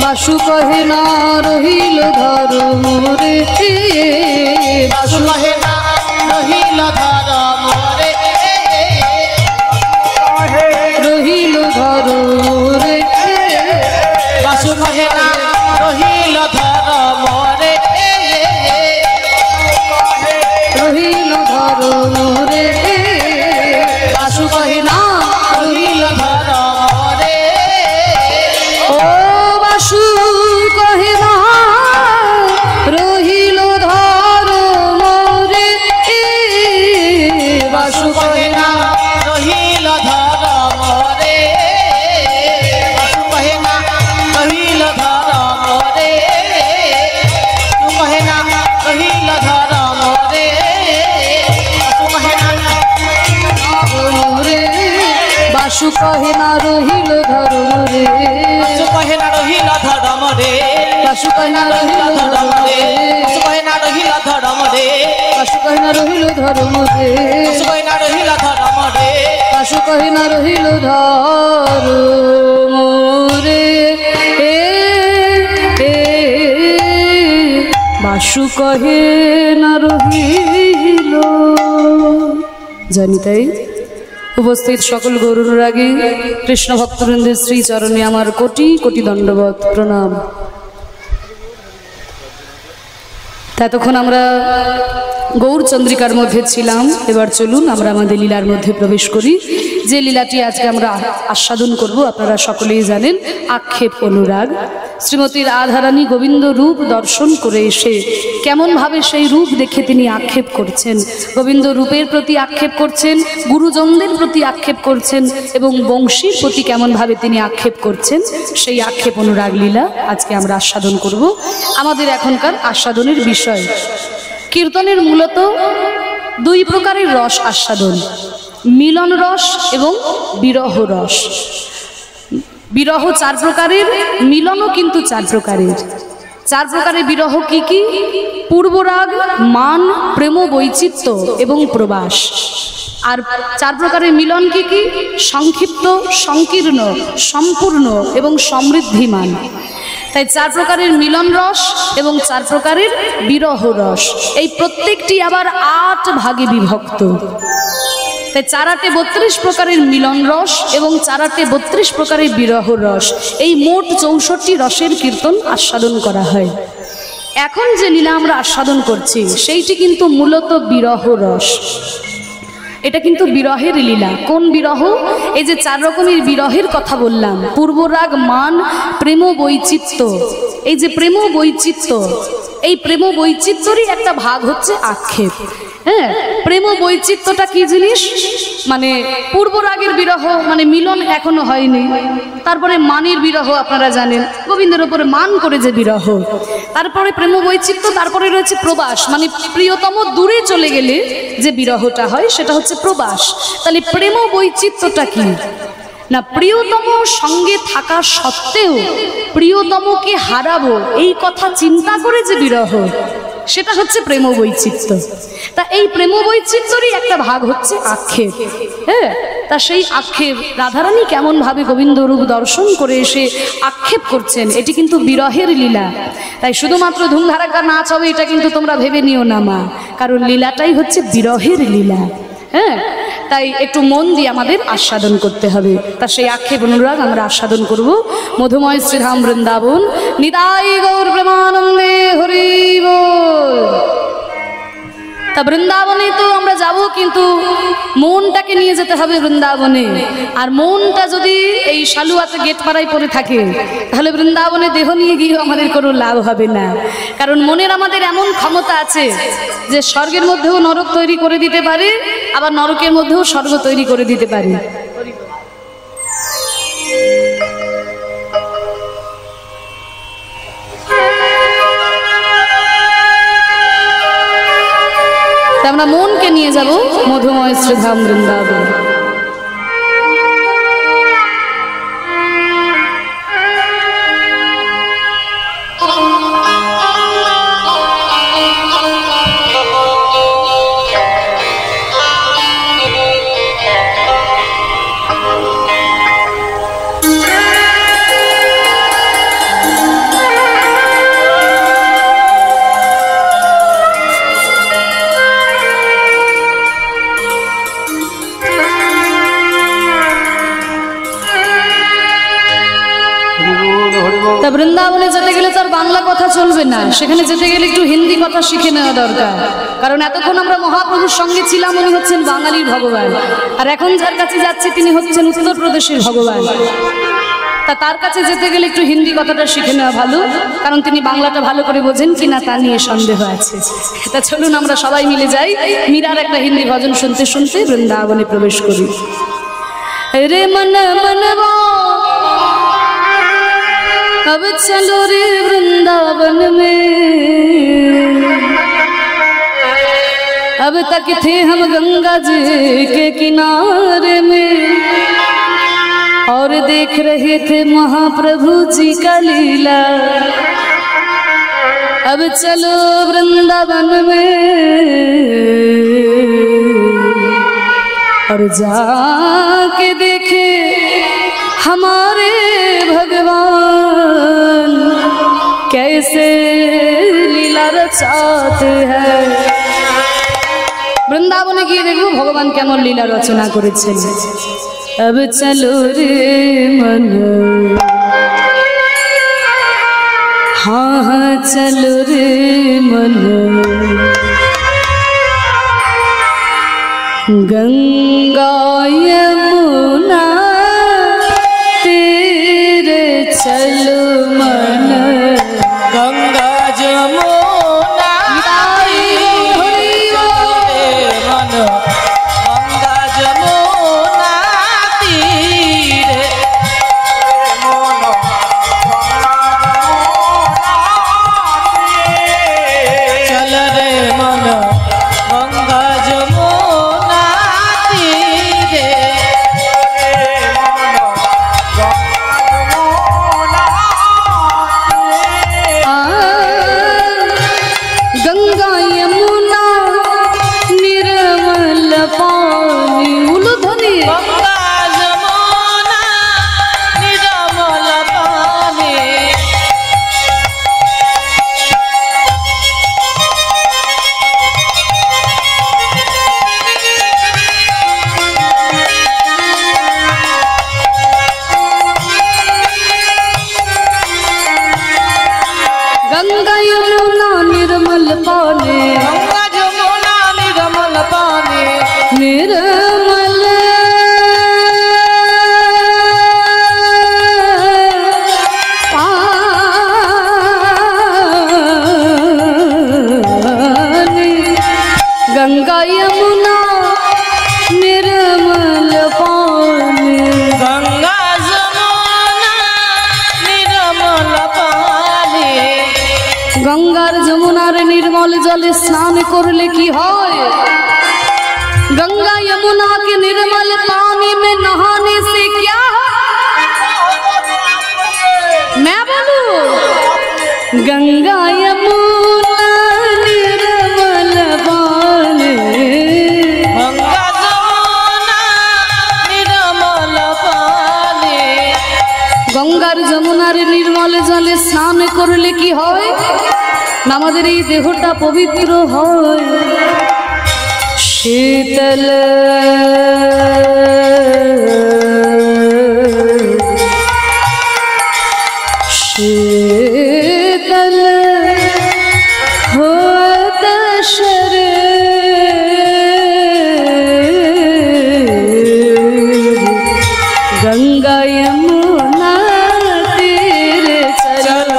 বাসু কহে না রহিল ধর মোরে বাসু কহে না রহিল ধর মোরে রহিল ধর মোরে বাসু কহে না রহিল ধর মোরে রহিল ধর মোরে বাসু কহে না রহিল ধর মোরে ও বাসু কহে না রহিল ধর মোরে বাসু কহে না রহিল ধর মোরে বাসু কহে না রহিল ধর মোরে বাসু কহে না রহিল ধর মোরে বাসু কহে না মোরে বাসু কহে না রহিল ধর মোরে বাসু কহে না রহিল ধর মোরে বাসু কহে না রহিল ধর মোরে বাসু কহে না রহিল ধর মোরে বাসু কহে না রহিল ধর মোরে বাসু কহে না রহিল ধর মোরে বাসু কহে না রহিল ধর মোরে বাসু কহে না রহিল জানি তাই উপস্থিত সকল গৌরনুরাগী কৃষ্ণ ভক্তবৃন্দের শ্রীচরণে আমার কোটি কোটি দণ্ডবত প্রণাম। এতক্ষণ আমরা গৌরচন্দ্রিকার মধ্যে ছিলাম, এবার চলুন আমরা আমাদের লীলার মধ্যে প্রবেশ করি। যে লীলাটি আজকে আমরা আস্বাদন করব আপনারা সকলেই জানেন, আক্ষেপ অনুরাগ। শ্রীমতী রাধারানী গোবিন্দ রূপ দর্শন করে এসে কেমনভাবে সেই রূপ দেখে তিনি আক্ষেপ করছেন, গোবিন্দ রূপের প্রতি আক্ষেপ করছেন, গুরুজনদের প্রতি আক্ষেপ করছেন এবং বংশীর প্রতি কেমনভাবে তিনি আক্ষেপ করছেন, সেই আক্ষেপ অনুরাগ লীলা আজকে আমরা আস্বাদন করব। আমাদের এখনকার আস্বাদনের বিষয় কীর্তনের মূলত দুই প্রকারের রস আস্বাদন, মিলন রস এবং বিরহ রস। বিরহ চার প্রকারের, মিলনও কিন্তু চার প্রকারের। চার প্রকারের বিরহ কি কি? পূর্বরাগ, মান, প্রেম, বৈচিত্র্য এবং প্রবাস। আর চার প্রকারের মিলন কি কি? সংক্ষিপ্ত, সংকীর্ণ, সম্পূর্ণ এবং সমৃদ্ধিমান। তাই চার প্রকারের মিলন রস এবং চার প্রকারের বিরহ রস, এই প্রত্যেকটি আবার 8 ভাগে বিভক্ত। তাই 4 32 প্রকারের মিলন রস এবং 4 32 প্রকারের বিরহ রস, এই মোট 64 রসের কীর্তন আস্বাদন করা হয়। এখন যে লীলা আমরা আস্বাদন করছি সেইটি কিন্তু মূলত বিরহ রস। এটা কিন্তু বিরহের লীলা। কোন বিরহ? এই যে 4 রকমের বিরহের কথা বললাম, পূর্বরাগ, মান, প্রেম, বৈচিত্র্য। এই যে প্রেম বৈচিত্র্য, এই প্রেম বৈচিত্র্যরই একটা ভাগ হচ্ছে আক্ষেপ। হ্যাঁ, প্রেম বৈচিত্র্যটা কি জিনিস? মানে পূর্বরাগের বিরহ, মানে মিলন এখনো হয়নি। তারপরে মানের বিরহ, আপনারা জানেন গোবিন্দের ওপরে মান করে যে বিরহ। তারপরে প্রেম বৈচিত্র্য, তারপরে রয়েছে প্রবাস, মানে প্রিয়তম দূরে চলে গেলে যে বিরহটা হয় সেটা হচ্ছে প্রবাস। তাহলে প্রেম বৈচিত্র্যটা কি না? প্রিয়তম সঙ্গে থাকা সত্ত্বেও প্রিয়তমকে হারাবো এই কথা চিন্তা করে যে বিরহ, সেটা হচ্ছে প্রেম বৈচিত্র্য। তা এই প্রেম বৈচিত্র্যেরই একটা ভাগ হচ্ছে আক্ষেপ। হ্যাঁ, তা সেই আক্ষেপ রাধারানী কেমন ভাবে গোবিন্দ রূপ দর্শন করে এসে আক্ষেপ করছেন, এটি কিন্তু বিরহের লীলা। তাই শুধুমাত্র ধুমধারাক্কা নাচ হবে এটা কিন্তু তোমরা ভেবে নিও না মা, কারণ লীলাটাই হচ্ছে বিরহের লীলা। হ্যাঁ, তাই একটু মন দিয়ে আমাদের আস্বাদন করতে হবে। তা সেই আক্ষেপ অনুরাগ আমরা আস্বাদন করব। মধুময় শ্রীধাম বৃন্দাবন, নিতাই গৌর প্রেমানন্দে হরি বল। তা বৃন্দাবনে তো আমরা যাব, কিন্তু মনটাকে নিয়ে যেতে হবে বৃন্দাবনে। আর মনটা যদি এই শালুয়াতে গেট পাড়ায় পড়ে থাকে, তাহলে বৃন্দাবনে দেহ নিয়ে গিয়েও আমাদের কোনো লাভ হবে না। কারণ মনের আমাদের এমন ক্ষমতা আছে যে স্বর্গের মধ্যেও নরক তৈরি করে দিতে পারে, আবার নরকের মধ্যেও স্বর্গ তৈরি করে দিতে পারে। আমরা মনকে নিয়ে যাব মধুময় শ্রীধাম বৃন্দাবন। তা বৃন্দাবনে যেতে গেলে তো আর বাংলা কথা চলবে না, সেখানে যেতে গেলে একটু হিন্দি কথা শিখে নেওয়া দরকার। কারণ এতক্ষণ আমরা মহাপ্রভুর সঙ্গে ছিলাম, উনি হচ্ছেন বাঙালির ভগবান, আর এখন যার কাছে যাচ্ছি তিনি হচ্ছেন উত্তরপ্রদেশের ভগবান। তা তার কাছে যেতে গেলে একটু হিন্দি কথাটা শিখে নেওয়া ভালো, কারণ তিনি বাংলাটা ভালো করে বোঝেন কিনা তা নিয়ে সন্দেহ আছে। তা চলুন আমরা সবাই মিলে যাই, মীরার একটা হিন্দি ভজন শুনতে শুনতে বৃন্দাবনে প্রবেশ করি। রে মন মনवा अब चलो रे वृंदावन में, अब तक थे हम गंगा जी के किनारे में और देख रहे थे महाप्रभु जी का लीला। अब चलो वृंदावन में और जाके देखे हमारे भगवान कैसे लीला रचाते हैं। বৃন্দাবনে গিয়ে দেখবো ভগবান কেমন লীলা রচনা করেছেন। अब चलो रे मन, हाँ हाँ चलो रे मन, गंगा यमुना तेरे चलो मन, गंगा जमुना तीरे मन, गंगा जमुना तीरे मन, चल रे मन गंगा जमुना तीरे गंगा यमुना निर्मल पानी, उलूध्वनि गंगा जमुना निर्मल पानी, गंगा यमुना निर्मल पानी, गंगा जमुना निर्मल पानी, निर्मल गंगार जमुनार निर्मल जले स्नान करले की হয় गंगा यमुना के निर्मल पानी में नहाने से क्या मैं बोलूं गंगा यमुना निर्मल पानी गंगा जमुना निर्मल पानी गंगार जमुनार निर्मल जले स्नान करले की হয় না আমাদের এই দেহটা পবিত্র হয় शीतल शीतल होत शरीर गंगा यमुना तीरे चल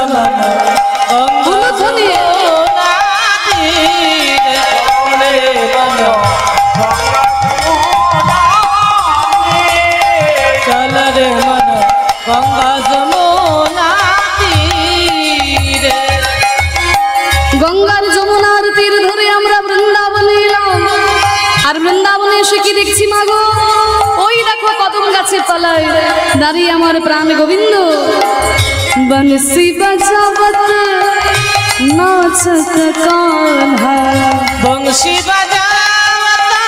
चल रे मन गंगा जमुना तीरे गंगार जमुनार तीर धरे আমরা বৃন্দাবনে এলাম আর বৃন্দাবনে এসে কি দেখছি মাগো ওই দেখো কদম গাছের তলায় দাঁড়িয়ে আমার প্রাণ গোবিন্দ বংশী বাজাবত নাচত কাन्हा बंशी बजावता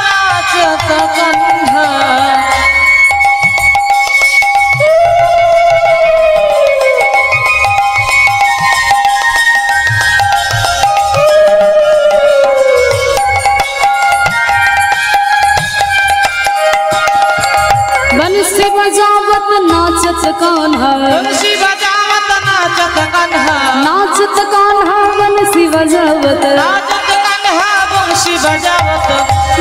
नाचत कन्हा बंशी बजावत नाचत कान्हा बंशी बजावत नाचत कन्हा नाचत कान्हा बंशी बजावत नाचत कन्हा बंशी बजावत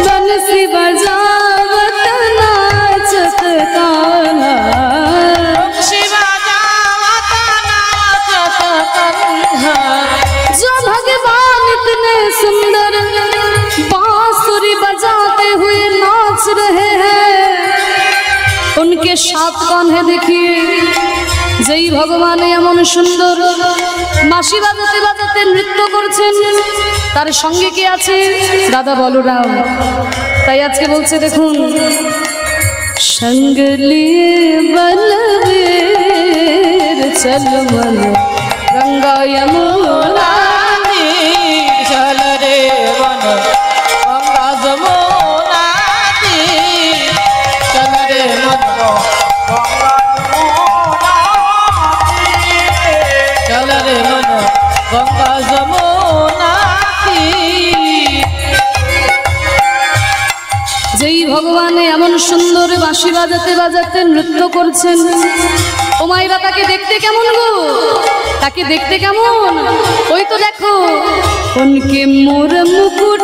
बंशी बजावत नाचत कान्हा बंशी बजावत नाचत कन्हा जो भगवान इतने सुंदर बांसुरी बजाते हुए नाच रहे हैं उनके सात कान्हे देखिए যেই ভগবান এমন সুন্দর মাসি বাজাতে বাজাতে নৃত্য করছেন তার সঙ্গে কে আছে দাদা বলরাম তাই আজকে বলছে দেখুন সঙ্গ লিয়ে বলবীর চল মন গঙ্গা যমুনা चल रे मन गंगा जमुना तीर चल रे मन चल रे मन गंगा जमुना तीर যেই ভগবান এমন সুন্দর বাঁশি বাজাতে বাজাতে নৃত্য করছেন ও মায়েরা তাকে দেখতে কেমন গো তাকে দেখতে কেমন ওই তো দেখো উনকে মোর মুকুট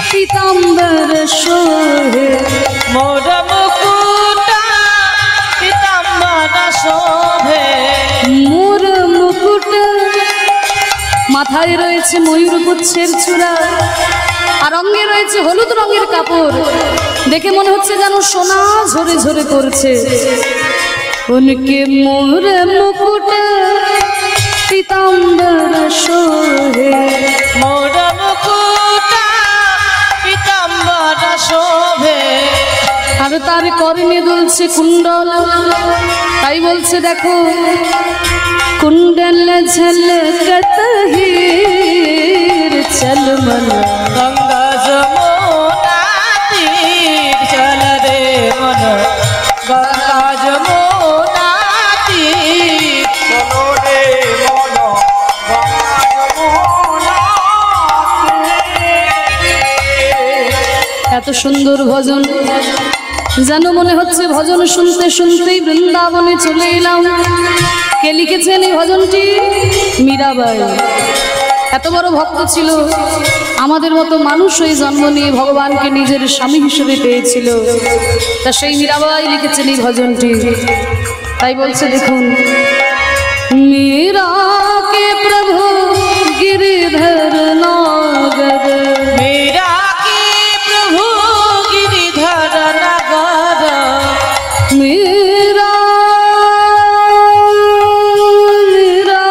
পীতাম্বর শোভে मोर मुकुटा पीताम्बर शोभे মোর মুকুট মাথায় রয়েছে ময়ূরপুচ্ছের চূড়া আর অঙ্গে রয়েছে হলুদ রঙের কাপড় দেখে মনে হচ্ছে যেন সোনা ঝরে ঝরে করছে উনকে মোর মুকুট পীতাম্বর শোভে मोर मुकुटा पीताम्बर शोभे আর তার কর্ণে দুলছে কুণ্ডল তাই বলছে দেখো কুণ্ডল ঝলকত हीर চল মন गंगा जमुना तीर चल रे मन गंगा जमुना तीर चलो रे मन गंगा जमुना এত সুন্দর ভজন যেন মনে হচ্ছে ভজন শুনতে শুনতেই বৃন্দাবনে চলে এলাম কে লিখেছেন এই ভজনটি মীরাবাই এত বড় ভক্ত ছিল আমাদের মতো মানুষ হয়ে জন্ম নিয়ে ভগবানকে নিজের স্বামী হিসেবে পেয়েছিল তা সেই মীরাবাই লিখেছেন এই ভজনটি তাই বলছে দেখুন मीरा के प्रभु गिरिधर नागर मेरा की प्रभु गिरिधर नगर मीरा मीरा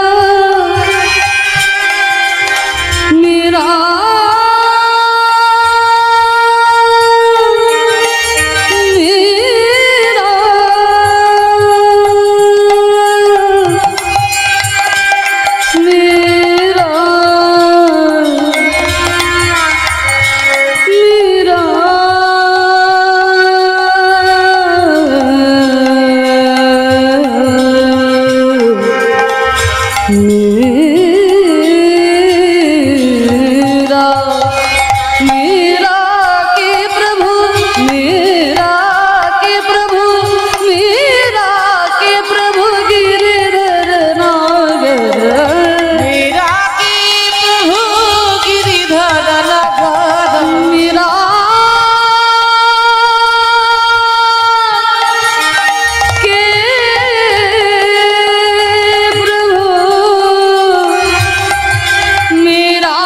मेरा मेरा के प्रभु मेरा के प्रभु मेरा के प्रभु गिरिधर नागर मेरा के प्रभु गिरिधर नागर मेरा के प्रभु मेरा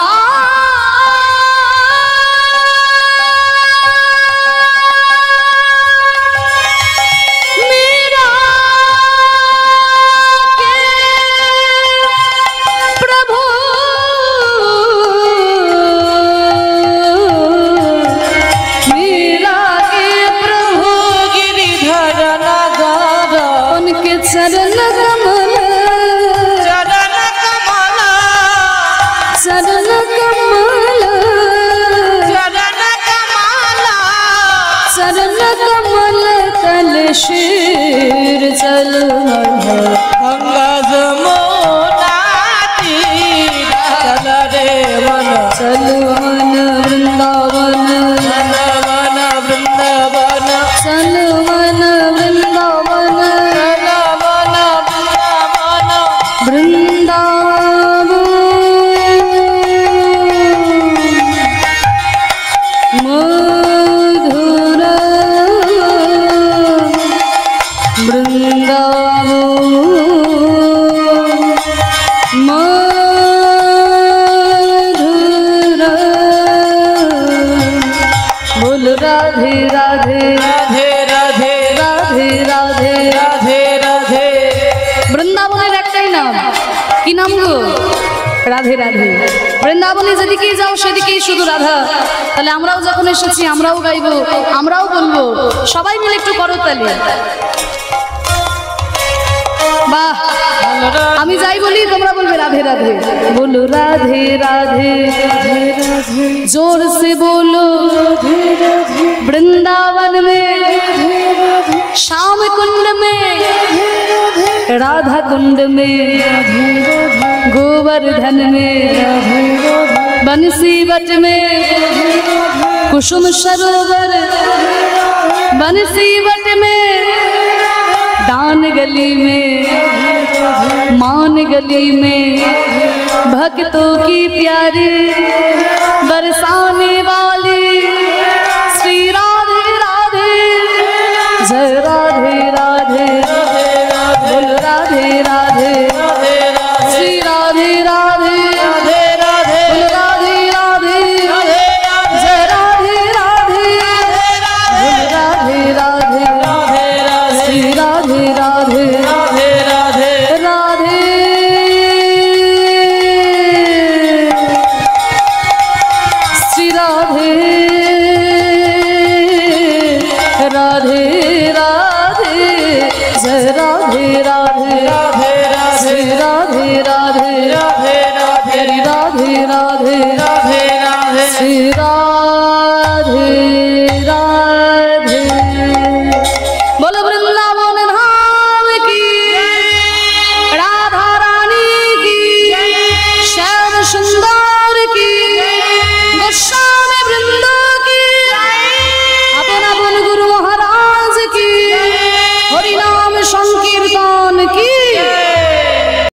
मेरा के प्रभु मेरा के प्रभु गिरिधर नागर उनके चरण कमल चरण कमल चरण कमल चरण कमल चरण कमल तल शीर चल अंगज मोनाती चल रे मन चल मन वृंदावन मन मन वृंदावन चल मन वृंदावन मन मन वृंदावन वृंदावन मधुर वृंदावन मधुर बोल राधे राधे राधे राधे राधे राधे राधे राधे বৃন্দাবনের একটাই নাম, কি নাম গো? রাধে রাধে। বৃন্দাবনে যেদিকেই যাও সেদিকেই শুধু রাধা। তাহলে আমরাও যখন এসেছি আমরাও গাইবো, আমরাও বলবো, সবাই মিলে একটু করো তালে। বাহ, আমি যাই বলি তোমরা বলবে রাধে রাধে। বলো রাধে রাধে जोर से बोलो वृंदावन में श्याम कुंड में राधा कुंड में गोवर्धन में बंसी बट में कुसुम सरोवर बंसी बट में दान गली में मान गली में भक्तों की प्यारी बरसाने वाली श्री राधे राधे जय राधे राधे बोल राधे राधे श्री राधे राधे बोल राधे राधे जय राधे राधे बोल राधे राधे श्री राधे राधे राधे श्री राधे राधे राधे जय राधे राधे श्री राधे राधे हरि राधे राधे श्री राधे